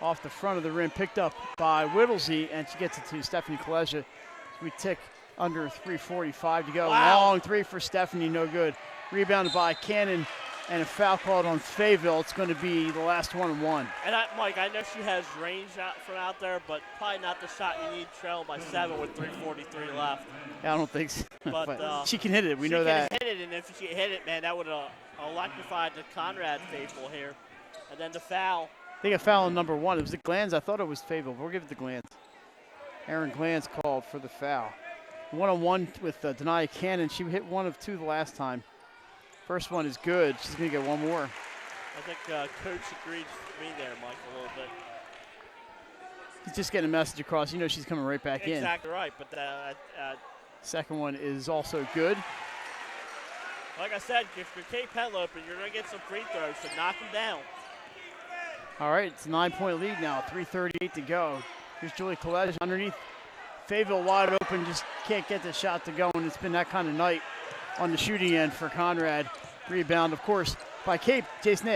Speaker 1: Off the front of the rim, picked up by Whittlesey, and she gets it to Stephanie Kolezja. We tick under 3:45 to go.
Speaker 2: Wow.
Speaker 1: Long 3 for Stephanie, no good. Rebounded by Cannon, and a foul called on Fayetteville. It's going to be the last 1-1.
Speaker 2: And Mike, I know she has range from out there, but probably not the shot you need trailing by 7 with 3:43 left.
Speaker 1: I don't think so.
Speaker 2: But
Speaker 1: she can hit it. We know that.
Speaker 2: She can hit it, and if she hit it, man, that would have electrified the Conrad faithful here. And then the foul.
Speaker 1: I think a foul on number 1. It was the Glanz. I thought it was Fayetteville. We'll give it to Glanz. Aaron Glanz called for the foul. 1-on-1 with Denai Cannon. She hit 1 of 2 the last time. First one is good. She's going to get 1 more.
Speaker 2: I think Coach agreed with me there, Mike, a little bit.
Speaker 1: He's just getting a message across. You know she's coming right back in.
Speaker 2: Exactly right. But
Speaker 1: second one is also good.
Speaker 2: Like I said, if you're Cape Henlopen, you're going to get some free throws, so knock them down.
Speaker 1: All right, it's a 9-point lead now. 3:38 to go. Here's Julie Kolezja underneath. Fayetteville wide open, just can't get the shot to go, and it's been that kind of night on the shooting end for Conrad. Rebound, of course, by Cape. Jason,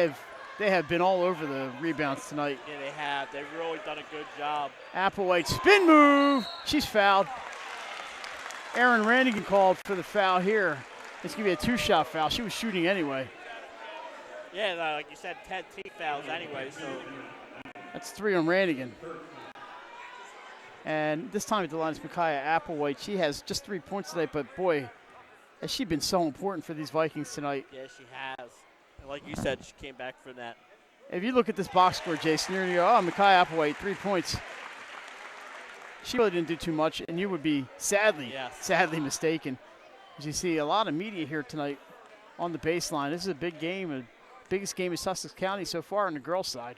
Speaker 1: they have been all over the rebounds tonight.
Speaker 2: Yeah, they have. They've really done a good job.
Speaker 1: Applewhite spin move. She's fouled. Aaron Randigan called for the foul here. It's going to be a 2-shot foul. She was shooting anyway.
Speaker 2: Yeah, like you said, 10 team fouls anyway, so.
Speaker 1: That's 3 on Randigan. And this time at the line is Micaiah Applewhite. She has just 3 points today, but boy, has she been so important for these Vikings tonight.
Speaker 2: Yeah, she has. And like you said, she came back for that.
Speaker 1: If you look at this box score, Jason, you're going to go, oh, Micaiah Applewhite, 3 points. She really didn't do too much, and you would be sadly mistaken. As you see, a lot of media here tonight on the baseline. This is a big game, the biggest game in Sussex County so far on the girls' side.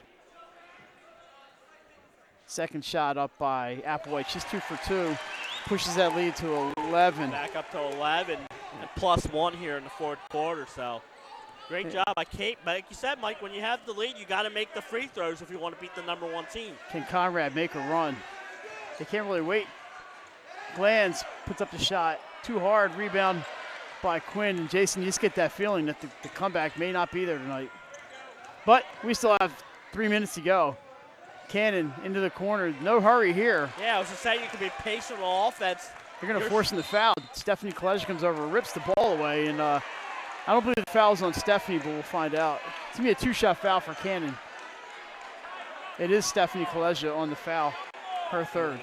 Speaker 1: Second shot up by Applewhite. She's 2 for 2. Pushes that lead to 11.
Speaker 2: Back up to 11 and +1 here in the fourth quarter. So great job by Kate. But like you said, Mike, when you have the lead, you got to make the free throws if you want to beat the number 1 team.
Speaker 1: Can Conrad make a run? They can't really wait. Glanz puts up the shot. Too hard. Rebound by Quinn. And Jason, you just get that feeling that the comeback may not be there tonight. But we still have 3 minutes to go. Cannon into the corner. No hurry here.
Speaker 2: Yeah, I was just saying you can be patient on offense.
Speaker 1: They're going to force him to foul. Stephanie Kolezja comes over, rips the ball away, and I don't believe the foul's on Stephanie, but we'll find out. It's going to be a 2-shot foul for Cannon. It is Stephanie Kolezja on the foul, her third.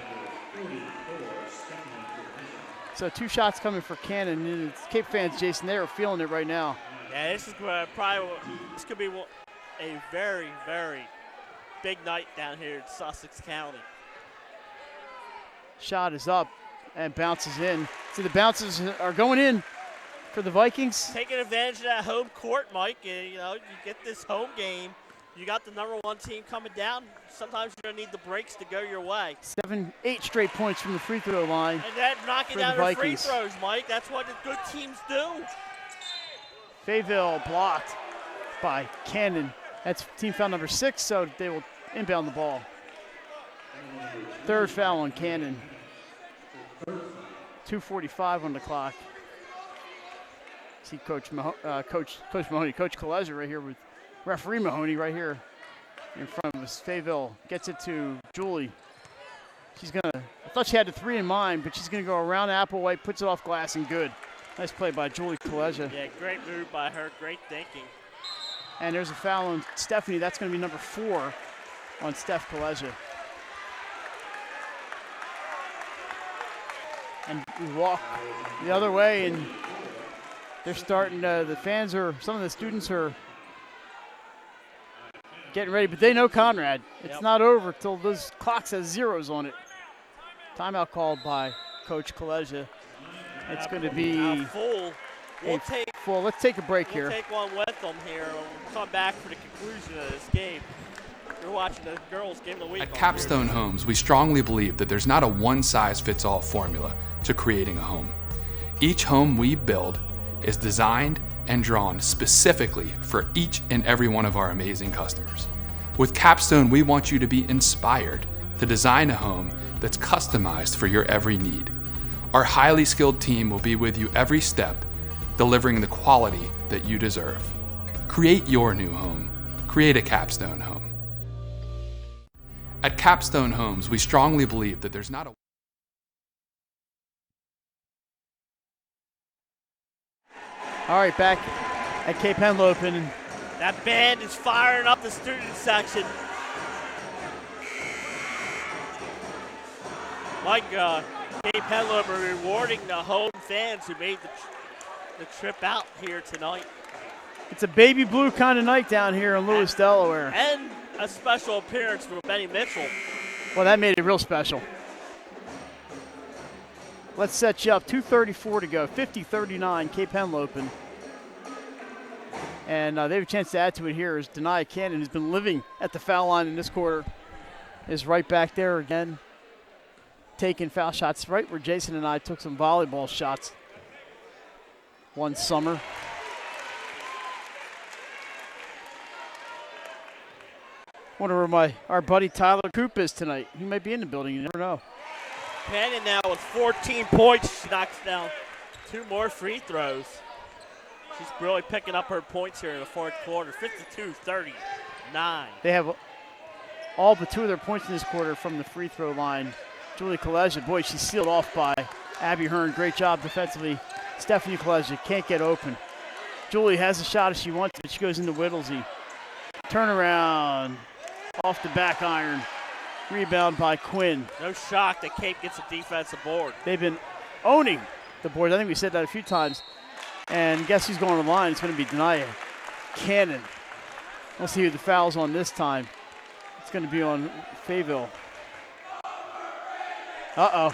Speaker 1: So 2 shots coming for Cannon. And it's Cape fans, Jason, they are feeling it right now.
Speaker 2: Yeah, this is probably this could be a very, very big night down here in Sussex County.
Speaker 1: Shot is up and bounces in. See, the bounces are going in for the Vikings.
Speaker 2: Taking advantage of that home court, Mike. You get this home game. You got the number 1 team coming down. Sometimes you're going to need the breaks to go your way.
Speaker 1: 8 straight points from the free throw line.
Speaker 2: And that knocking down the free throws, Mike. That's what the good teams do.
Speaker 1: Fayetteville blocked by Cannon. That's team foul number 6, so they will inbound the ball. Third foul on Cannon. 2:45 on the clock. See Coach Mahoney, Coach Kaleza right here with referee Mahoney right here in front of us. Fayetteville gets it to Julie. I thought she had the 3 in mind, but she's gonna go around Applewhite, puts it off glass and good. Nice play by Julie Kaleza.
Speaker 2: Yeah, great move by her, great thinking.
Speaker 1: And there's a foul on Stephanie. That's gonna be number 4 on Steph Kaleza. And we walk the other way, and they're starting, the fans some of the students are getting ready, but they know Conrad. It's not over till those clock says zeros on it. Timeout called by Coach Kaleza. It's going to be
Speaker 2: full.
Speaker 1: Full. Let's take a break here.
Speaker 2: We'll take one with them here. We'll come back for the conclusion of this game. You're watching the girls' game of the week.
Speaker 10: At Capstone Homes, we strongly believe that there's not a one-size-fits-all formula to creating a home. Each home we build is designed and drawn specifically for each and every one of our amazing customers. With Capstone, we want you to be inspired to design a home that's customized for your every need. Our highly skilled team will be with you every step, delivering the quality that you deserve. Create your new home. Create a Capstone home. At Capstone Homes, we strongly believe that there's not a
Speaker 1: All right, back at Cape Henlopen.
Speaker 2: That band is firing up the student section. Mike, Cape Henlopen rewarding the home fans who made the trip out here tonight.
Speaker 1: It's a baby blue kind of night down here in Lewis, Delaware.
Speaker 2: And a special appearance from Benny Mitchell.
Speaker 1: Well, that made it real special. Let's set you up. 2:34 to go. 50-39, Cape Henlopen. And they have a chance to add to it here as Denia Cannon, who's been living at the foul line in this quarter, is right back there again, taking foul shots right where Jason and I took some volleyball shots one summer. Wonder where our buddy Tyler Coop is tonight. He might be in the building. You never know.
Speaker 2: Cannon now with 14 points. She knocks down 2 more free throws. She's really picking up her points here in the fourth quarter. 52-39.
Speaker 1: They have all but 2 of their points in this quarter from the free throw line. Julie Kaleza, boy, she's sealed off by Abby Hearn. Great job defensively. Stephanie Kaleza can't get open. Julie has a shot if she wants it. She goes into Whittlesey. Turnaround. Off the back iron. Rebound by Quinn.
Speaker 2: No shock that Cape gets a defensive board.
Speaker 1: They've been owning the boards. I think we said that a few times. And guess who's going to the line? It's going to be Denia Cannon. We'll see who the foul's on this time. It's going to be on Fayetteville. Uh-oh.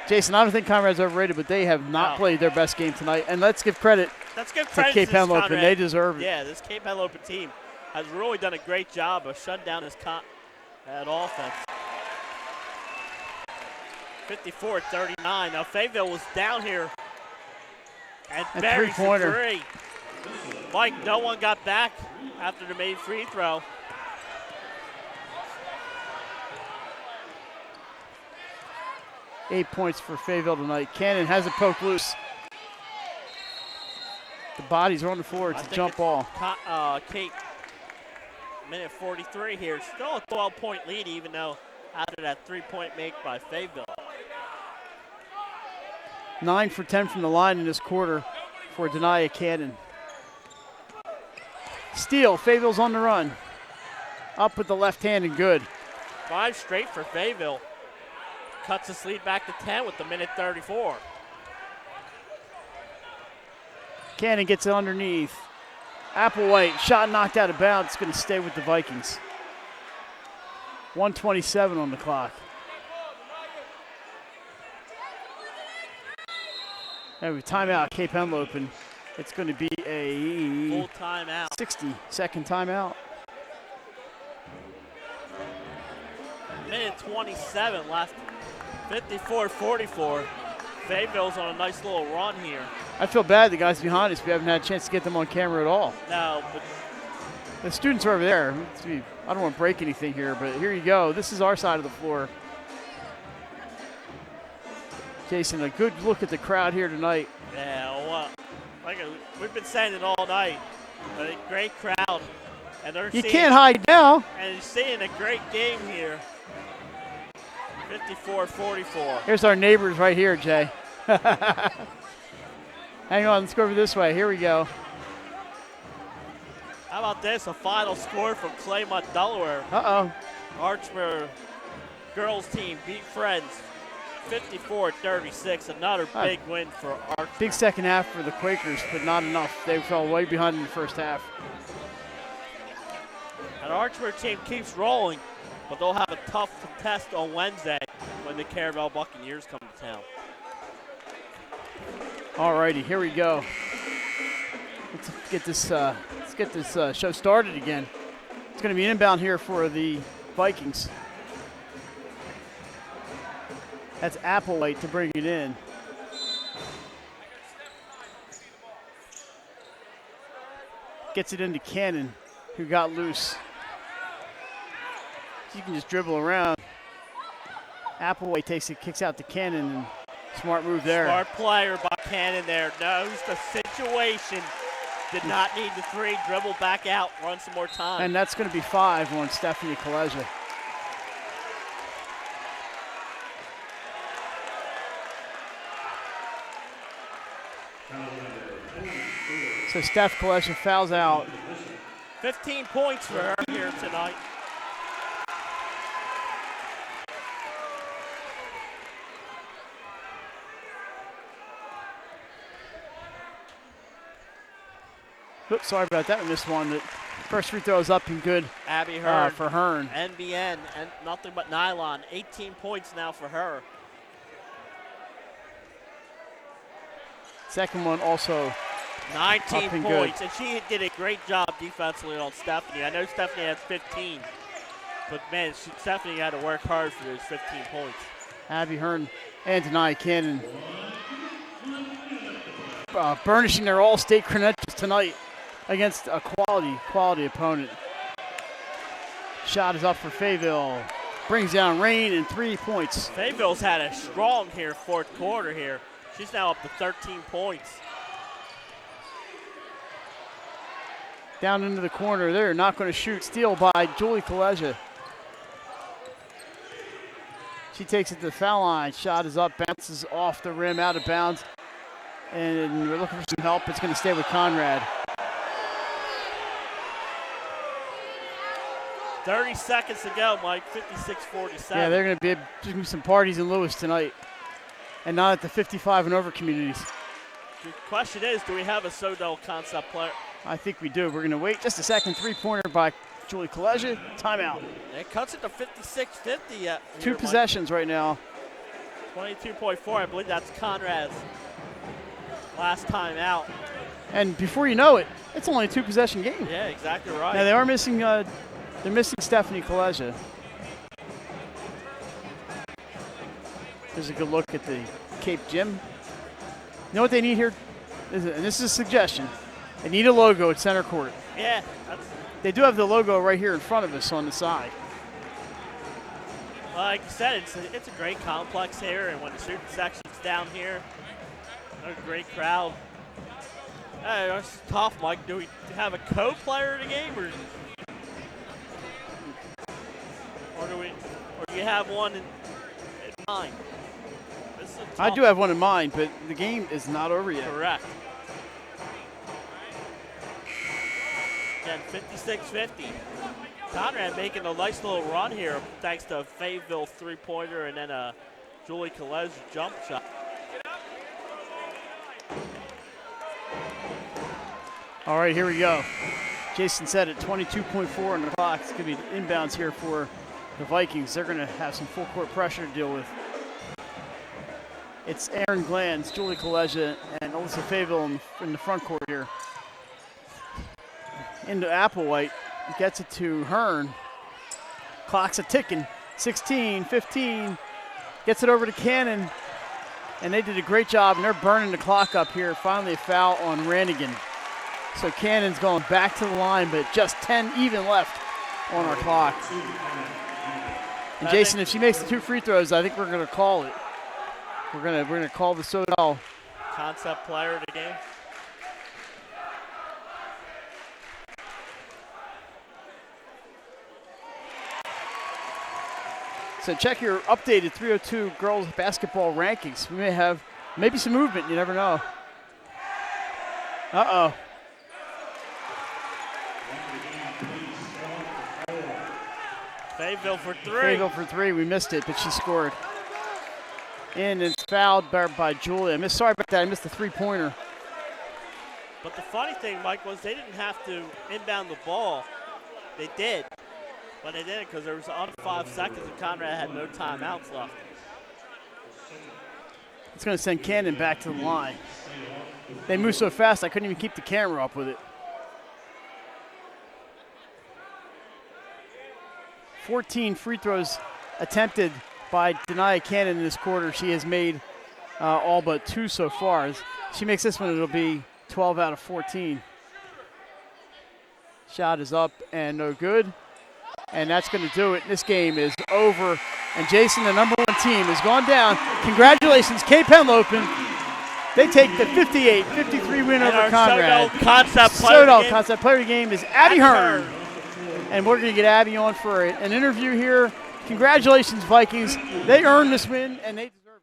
Speaker 1: Jason, I don't think Conrad's overrated, but they have not played their best game tonight. And let's give credit to Cape Henlopen. They deserve it.
Speaker 2: Yeah, this Cape Henlopen team has really done a great job of shutting down that offense. 54-39. Now Fayetteville was down here and buries the 3. Mike, no one got back after the made free throw.
Speaker 1: Eight points for Fayetteville tonight. Cannon has it poked loose. The bodies are on the floor. It's a jump ball.
Speaker 2: Cape, minute 43 here. Still a 12-point lead, even though out of that 3-point make by Fayetteville.
Speaker 1: 9 for 10 from the line in this quarter for Denia Cannon. Steal. Fayetteville's on the run. Up with the left hand and good.
Speaker 2: 5 straight for Fayetteville. Cuts this lead back to 10 with the minute 34.
Speaker 1: Cannon gets it underneath. Applewhite, shot knocked out of bounds. It's going to stay with the Vikings. 1:27 on the clock. And with timeout, Cape Henlopen. It's going to be a
Speaker 2: full timeout.
Speaker 1: 60-second timeout.
Speaker 2: Minute 27 left. 54-44. Fayetteville's on a nice little run here.
Speaker 1: I feel bad the guys behind us. We haven't had a chance to get them on camera at all.
Speaker 2: No, but
Speaker 1: the students are over there. I don't want to break anything here, but here you go. This is our side of the floor. Jason, a good look at the crowd here tonight.
Speaker 2: Yeah, well, we've been saying it all night. A great crowd. And
Speaker 1: you can't hide now.
Speaker 2: And you're seeing a great game here. 54-44.
Speaker 1: Here's our neighbors right here, Jay. Hang on, let's go over this way. Here we go.
Speaker 2: How about this? A final score from Claymont, Delaware.
Speaker 1: Uh-oh.
Speaker 2: Archmere girls team beat Friends 54-36. Another big win for Archmere.
Speaker 1: Big second half for the Quakers, but not enough. They fell way behind in the first half.
Speaker 2: An Archmere team keeps rolling, but they'll have a tough test on Wednesday when the Caravel Buccaneers come to town.
Speaker 1: All righty, here we go. Let's get this show started again. It's going to be an inbound here for the Vikings. That's Applewhite to bring it in. Gets it into Cannon, who got loose. You can just dribble around. Applewhite takes it, kicks out to Cannon, and smart move there.
Speaker 2: Smart player by Cannon there. Knows the situation. Did not need the three. Dribble back out. Run some more time.
Speaker 1: And that's going to be 5 on Stephanie Kaleja. So Steph Kaleja fouls out.
Speaker 2: 15 points for her here tonight.
Speaker 1: Oops, sorry about that. We missed one. The first free throw is up and good.
Speaker 2: Abby Hearn
Speaker 1: for Hearn.
Speaker 2: NBN and nothing but nylon. 18 points now for her.
Speaker 1: Second one also
Speaker 2: 19
Speaker 1: up and
Speaker 2: points,
Speaker 1: good.
Speaker 2: and she did a great job defensively on Stephanie. I know Stephanie has 15, but man, Stephanie had to work hard for those 15 points.
Speaker 1: Abby Hearn and Denai Cannon burnishing their all-state credentials tonight against a quality opponent. Shot is up for Fayetteville. Brings down Rain and 3 points.
Speaker 2: Fayetteville's had a strong fourth quarter here. She's now up to 13 points.
Speaker 1: Down into the corner. They're not going to shoot. Steal by Julie Kaleja. She takes it to the foul line. Shot is up, bounces off the rim, out of bounds. And we're looking for some help. It's going to stay with Conrad.
Speaker 2: 30 seconds to go, Mike. 56-47.
Speaker 1: Yeah, they're going to be some parties in Lewis tonight. And not at the 55 and over communities.
Speaker 2: The question is, do we have a Sodell concept player?
Speaker 1: I think we do. We're going to wait just a second. Three-pointer by Julie Kaleja. Timeout.
Speaker 2: It cuts it to 56-50.
Speaker 1: Two possessions right now.
Speaker 2: 22.4. I believe that's Conrad's last time out.
Speaker 1: And before you know it, it's only a two-possession game.
Speaker 2: Yeah, exactly right.
Speaker 1: Now they are missing. They're missing Stephanie Kaleja. There's a good look at the Cape Gym. You know what they need here? And this is a suggestion. They need a logo at center court.
Speaker 2: Yeah.
Speaker 1: They do have the logo right here in front of us on the side.
Speaker 2: Like I said, it's a great complex here, and when the student section's down here, a great crowd. Hey, that's tough, Mike. Do we have a co-player in the game, or do you have one in mind?
Speaker 1: I do have one in mind, but the game is not over yet.
Speaker 2: Correct. Again, 56-50. Conrad making a nice little run here thanks to a Fayetteville three-pointer and then a Julie Kaleja jump shot.
Speaker 1: All right, here we go. Jason said it, 22.4 on the clock. It's going to be inbounds here for the Vikings. They're going to have some full court pressure to deal with. It's Aaron Glanz, Julie Kaleja, and Alyssa Fayville in the front court here. Into Applewhite, gets it to Hearn. Clock's a ticking, 16, 15, gets it over to Cannon, and they did a great job, and they're burning the clock up here. Finally a foul on Rannigan. So Cannon's going back to the line, but just 10 even left on our clock. And Jason, if she makes the 2 free throws, I think we're going to call it. We're gonna call the Sodal
Speaker 2: concept player of the game.
Speaker 1: So check your updated 302 girls basketball rankings. We may have maybe some movement. You never know. Uh-oh.
Speaker 2: Fayville for 3.
Speaker 1: Fayville for 3. We missed it, but she scored. And it's fouled by Julia. Sorry about that. I missed the 3-pointer.
Speaker 2: But the funny thing, Mike, was they didn't have to inbound the ball. They did. But they didn't because there was under 5 seconds and Conrad had no timeouts left.
Speaker 1: It's going to send Cannon back to the line. They moved so fast I couldn't even keep the camera up with it. 14 free throws attempted by Denia Cannon in this quarter. She has made all but 2 so far. As she makes this one, it'll be 12 out of 14. Shot is up and no good. And that's going to do it. This game is over. And Jason, the number 1 team, has gone down. Congratulations, Cape Henlopen. They take the 58-53 win over Conrad.
Speaker 2: Sodal concept
Speaker 1: player of the game is Abby Hearn. And we're going to get Abby on for an interview here. Congratulations, Vikings. They earned this win, and they deserve it.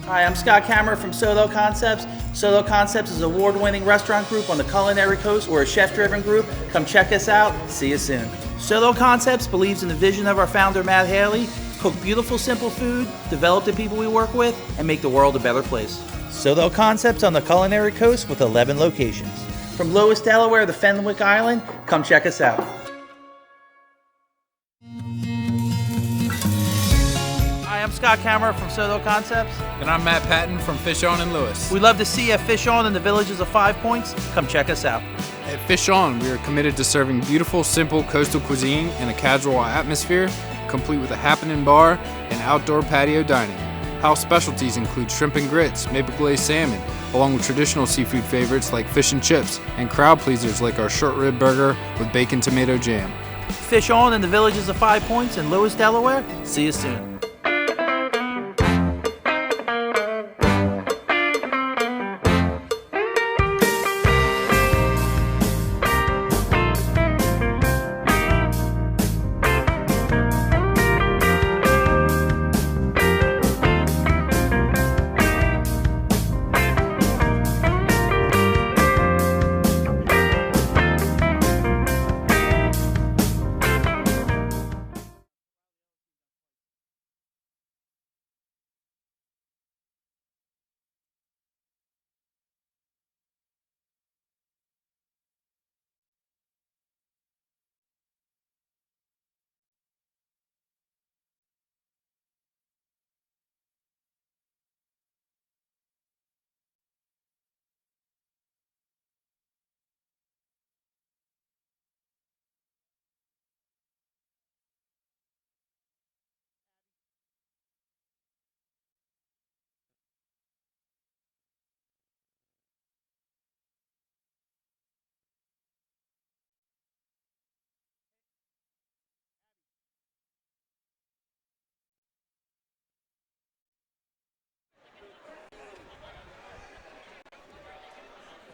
Speaker 3: Hi, I'm Scott Kammerer from Sodal Concepts. Sodal Concepts is an award-winning restaurant group on the culinary coast. We're a chef-driven group. Come check us out. See you soon. Sodal Concepts believes in the vision of our founder, Matt Haley. Cook beautiful, simple food, develop the people we work with, and make the world a better place. Sodal Concepts on the culinary coast with 11 locations. From Lewis, Delaware to Fenwick Island, come check us out. Hi, I'm Scott Kammerer from Sodal Concepts.
Speaker 10: And I'm Matt Patton from Fish On in Lewis.
Speaker 3: We'd love to see you at Fish On in the Villages of 5 Points. Come check us out.
Speaker 10: At Fish On, we are committed to serving beautiful, simple coastal cuisine in a casual atmosphere, complete with a happening bar and outdoor patio dining. House specialties include shrimp and grits, maple glazed salmon, along with traditional seafood favorites like fish and chips, and crowd pleasers like our short rib burger with bacon tomato jam.
Speaker 3: Fish On in the Villages of 5 Points in Lewis, Delaware. See you soon.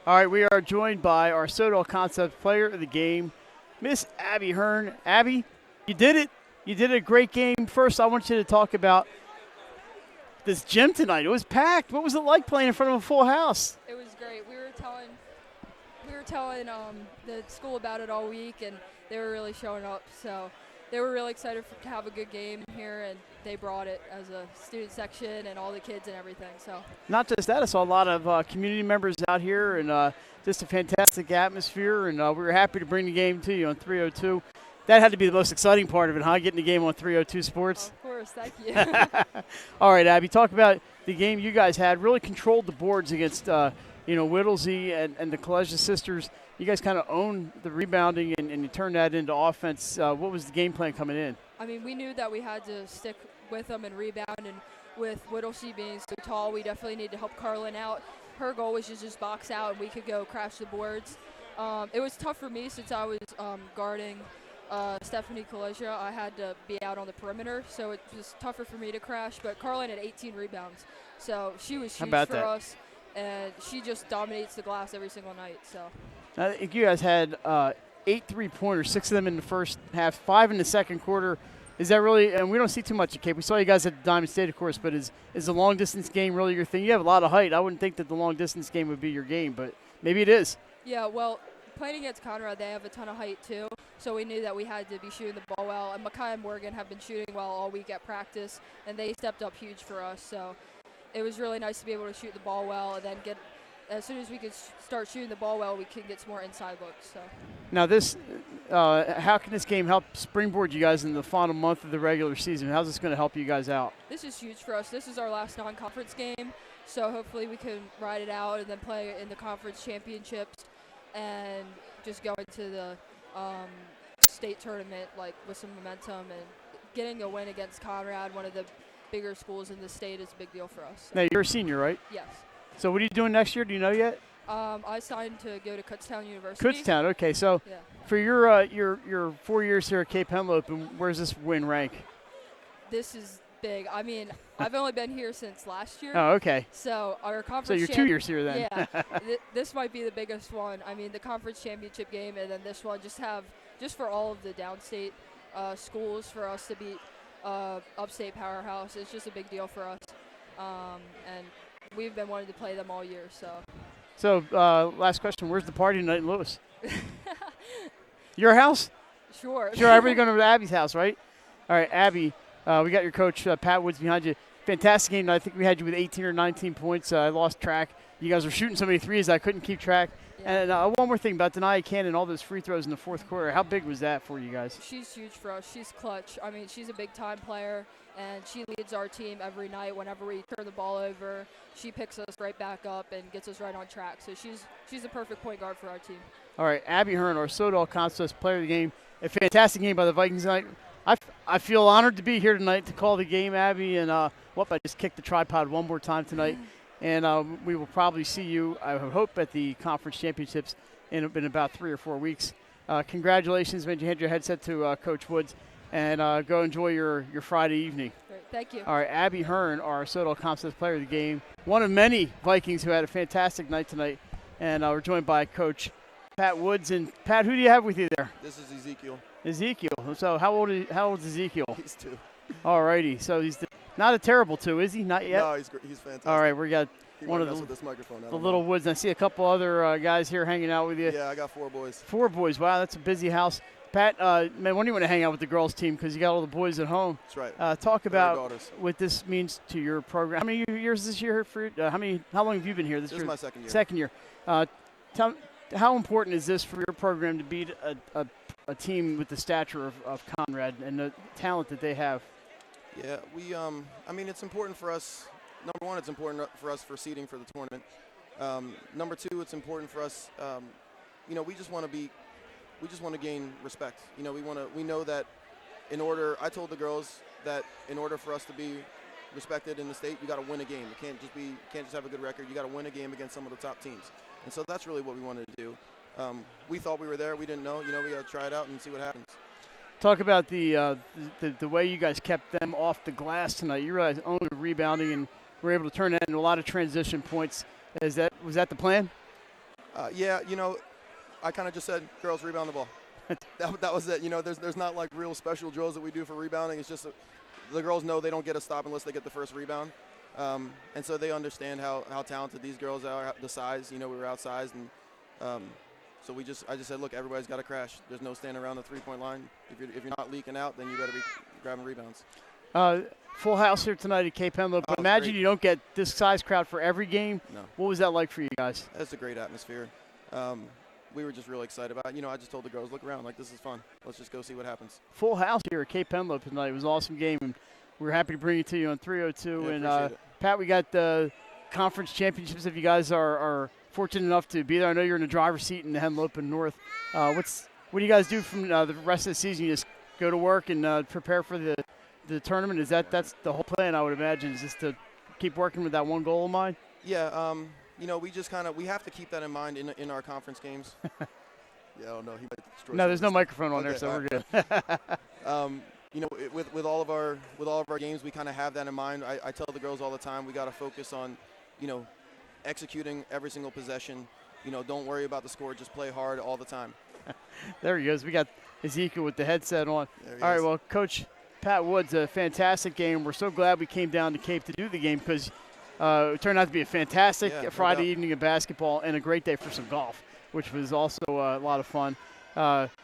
Speaker 1: All right, we are joined by our Sodal Concept Player of the Game, Miss Abby Hearn. Abby, you did it. You did a great game. First, I want you to talk about this gym tonight. It was packed. What was it like playing in front of a full house?
Speaker 11: It was great. We were telling the school about it all week, and they were really showing up. So they were really excited to have a good game here, and they brought it as a student section and all the kids and everything. So
Speaker 1: not just that, I saw a lot of community members out here, and just a fantastic atmosphere. And we were happy to bring the game to you on 302. That had to be the most exciting part of it, huh? Getting the game on 302 Sports.
Speaker 11: Of course, thank you.
Speaker 1: All right, Abby, talk about the game you guys had. Really controlled the boards against, Whittlesey and the Kalesia sisters. You guys kind of owned the rebounding, and you turned that into offense. What was the game plan coming in?
Speaker 11: I mean, we knew that we had to stick with them and rebound, and with Whittlesey being so tall, we definitely need to help Carlin out. Her goal was to just box out, and we could go crash the boards. It was tough for me since I was guarding Stephanie Kalesia. I had to be out on the perimeter, so it was tougher for me to crash. But Carlin had 18 rebounds, so she was huge for us, and she just dominates the glass every single night. So
Speaker 1: I think you guys had 8 3-pointers, 6 of them in the first half, 5 in the second quarter. Is that really, and we don't see too much at Cape. We saw you guys at Diamond State, of course, but is the long-distance game really your thing? You have a lot of height. I wouldn't think that the long-distance game would be your game, but maybe it is.
Speaker 11: Yeah, well, playing against Conrad, they have a ton of height too, so we knew that we had to be shooting the ball well. And Makai and Morgan have been shooting well all week at practice, and they stepped up huge for us. So it was really nice to be able to shoot the ball well, and then as soon as we could start shooting the ball well, we could get some more inside looks. So
Speaker 1: now this, how can this game help springboard you guys in the final month of the regular season? How's this going to help you guys out?
Speaker 11: This is huge for us. This is our last non-conference game, so hopefully we can ride it out and then play in the conference championships and just go into the state tournament with some momentum, and getting a win against Conrad, one of the bigger schools in the state, is a big deal for us.
Speaker 1: Now you're a senior, right?
Speaker 11: Yes.
Speaker 1: So what are you doing next year? Do you know yet?
Speaker 11: I signed to go to Kutztown University.
Speaker 1: Kutztown, okay. So
Speaker 11: yeah.
Speaker 1: For your 4 years here at Cape Henlopen, where's this win rank?
Speaker 11: This is big. I mean, I've only been here since last year.
Speaker 1: Oh, okay.
Speaker 11: So our conference.
Speaker 1: So you're 2 years here then.
Speaker 11: Yeah. This might be the biggest one. I mean, the conference championship game, and then this one, just for all of the downstate schools, for us to beat upstate powerhouse. It's just a big deal for us, and we've been wanting to play them all year. So
Speaker 1: last question: where's the party tonight in Lewis? Your house?
Speaker 11: Sure.
Speaker 1: Sure. Everybody going to Abby's house, right? All right, Abby. We got your coach, Pat Woods, behind you. Fantastic game. I think we had you with 18 or 19 points. I lost track. You guys were shooting so many threes I couldn't keep track. Yeah. And one more thing about Denia Cannon, all those free throws in the fourth quarter. How big was that for you guys?
Speaker 11: She's huge for us. She's clutch. I mean, she's a big-time player, and she leads our team every night. Whenever we turn the ball over, she picks us right back up and gets us right on track. So she's a perfect point guard for our team. All
Speaker 1: right, Abby Hearn, our Sodal Concepts Player of the Game. A fantastic game by the Vikings tonight. I feel honored to be here tonight to call the game, Abby. And I just kicked the tripod one more time tonight. And we will probably see you, I hope, at the conference championships in about 3 or 4 weeks. Congratulations. When you hand your headset to Coach Woods, and go enjoy your Friday evening.
Speaker 11: Great. Thank you.
Speaker 1: All right, Abby Hearn, our Sodal Concepts Player of the Game. One of many Vikings who had a fantastic night tonight. And we're joined by Coach Pat Woods. And Pat, who do you have with you there?
Speaker 12: This is Ezekiel.
Speaker 1: Ezekiel. So how old is Ezekiel?
Speaker 12: He's 2.
Speaker 1: All righty. So he's not a terrible 2, is he? Not yet?
Speaker 12: No, he's fantastic.
Speaker 1: All right, we got one of
Speaker 12: the
Speaker 1: little Woods. I see a couple other guys here hanging out with you.
Speaker 12: Yeah, I got 4 boys.
Speaker 1: 4 boys. Wow, that's a busy house. Pat, man, when do you want to hang out with the girls team? Because you got all the boys at home.
Speaker 12: That's right.
Speaker 1: Talk about what this means to your program. How many years this year for you? How long have you been here this year?
Speaker 12: This is my second year.
Speaker 1: Second year. How important is this for your program to beat a team with the stature of Conrad and the talent that they have?
Speaker 12: Yeah, I mean, it's important for us. Number 1, it's important for us for seeding for the tournament. Number 2, it's important for us. We just want to gain respect. We know that I told the girls that in order for us to be respected in the state, you got to win a game. You can't just have a good record. You got to win a game against some of the top teams. And so that's really what we wanted to do. We thought we were there. We didn't know. We got to try it out and see what happens.
Speaker 1: Talk about the way you guys kept them off the glass tonight. You realize only rebounding and were able to turn that into a lot of transition points. Was that the plan?
Speaker 12: Yeah, I kind of just said girls rebound the ball. that was it. There's not like real special drills that we do for rebounding. It's just the girls know they don't get a stop unless they get the first rebound. And so they understand how talented these girls are, the size. We were outsized, and so I just said, look, everybody's got to crash. There's no standing around the three-point line. If you're not leaking out, then you better be grabbing rebounds.
Speaker 1: Full house here tonight at Cape Henlopen.
Speaker 12: Oh,
Speaker 1: Imagine
Speaker 12: great.
Speaker 1: you don't get this size crowd for every game.
Speaker 12: No.
Speaker 1: What was that like for you guys?
Speaker 12: It's a great atmosphere. We were just really excited about it. I just told the girls, look around, like, this is fun. Let's just go see what happens.
Speaker 1: Full house here at Cape Henlopen tonight. It was an awesome game, and we're happy to bring it to you on 302.
Speaker 12: Yeah,
Speaker 1: and
Speaker 12: appreciate it.
Speaker 1: Pat, we got the conference championships. If you guys are fortunate enough to be there, I know you're in the driver's seat in the Henlopen North. What do you guys do from the rest of the season? You just go to work and prepare for the tournament? That's the whole plan, I would imagine, is just to keep working with that one goal of mine?
Speaker 12: Yeah, we just we have to keep that in mind in our conference games. Yeah, I don't know. He might destroy
Speaker 1: No, there's no
Speaker 12: stuff.
Speaker 1: microphone on
Speaker 12: Okay,
Speaker 1: there, so
Speaker 12: all
Speaker 1: we're good.
Speaker 12: With all of our games, we kind of have that in mind. I tell the girls all the time, we got to focus on, executing every single possession. Don't worry about the score. Just play hard all the time.
Speaker 1: There he goes. We got Ezekiel with the headset on.
Speaker 12: There he
Speaker 1: All right,
Speaker 12: is.
Speaker 1: well, Coach Pat Woods, a fantastic game. We're so glad we came down to Cape to do the game because it turned out to be a fantastic
Speaker 12: Yeah, no
Speaker 1: Friday
Speaker 12: doubt.
Speaker 1: evening of basketball and a great day for some golf, which was also a lot of fun.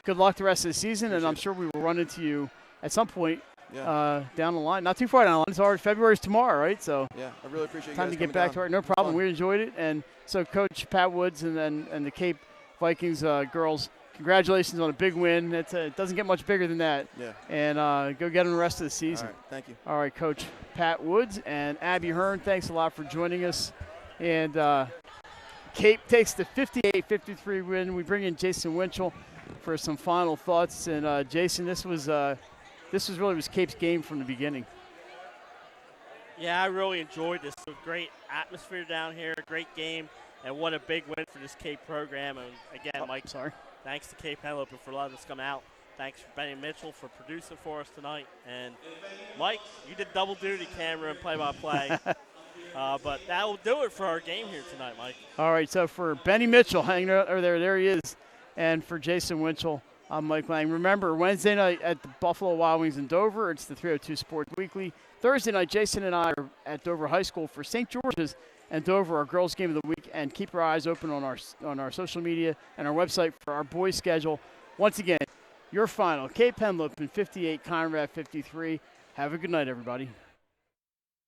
Speaker 1: Good luck the rest of the season, and I'm sure we will run into you at some point down the line. Not too far down the line. It's already February's tomorrow, right? So
Speaker 12: Yeah, I really appreciate you
Speaker 1: time
Speaker 12: guys
Speaker 1: to get
Speaker 12: coming
Speaker 1: back
Speaker 12: down.
Speaker 1: to it. No problem. We enjoyed it. And so Coach Pat Woods and the Cape Vikings girls, congratulations on a big win. It doesn't get much bigger than that.
Speaker 12: Yeah.
Speaker 1: And go get them the rest of the season.
Speaker 12: All right, thank you.
Speaker 1: All right, Coach Pat Woods and Abby Hearn, thanks a lot for joining us. And Cape takes the 58-53 win. We bring in Jason Winchell for some final thoughts. And Jason, this was Cape's game from the beginning.
Speaker 2: Yeah, I really enjoyed this. A great atmosphere down here, a great game, and what a big win for this Cape program. And again, Mike, thanks to Cape Henlopen for letting us come out. Thanks for Benny Mitchell for producing for us tonight. And Mike, you did double duty, camera and play-by-play. But that will do it for our game here tonight, Mike.
Speaker 1: All right, so for Benny Mitchell hanging out there he is, and for Jason Winchell, I'm Mike Lang. Remember, Wednesday night at the Buffalo Wild Wings in Dover, it's the 302 Sports Weekly. Thursday night, Jason and I are at Dover High School for St. George's and Dover, our girls' game of the week. And keep your eyes open on our social media and our website for our boys' schedule. Once again, your final, Cape Henlopen 58, Conrad 53. Have a good night, everybody.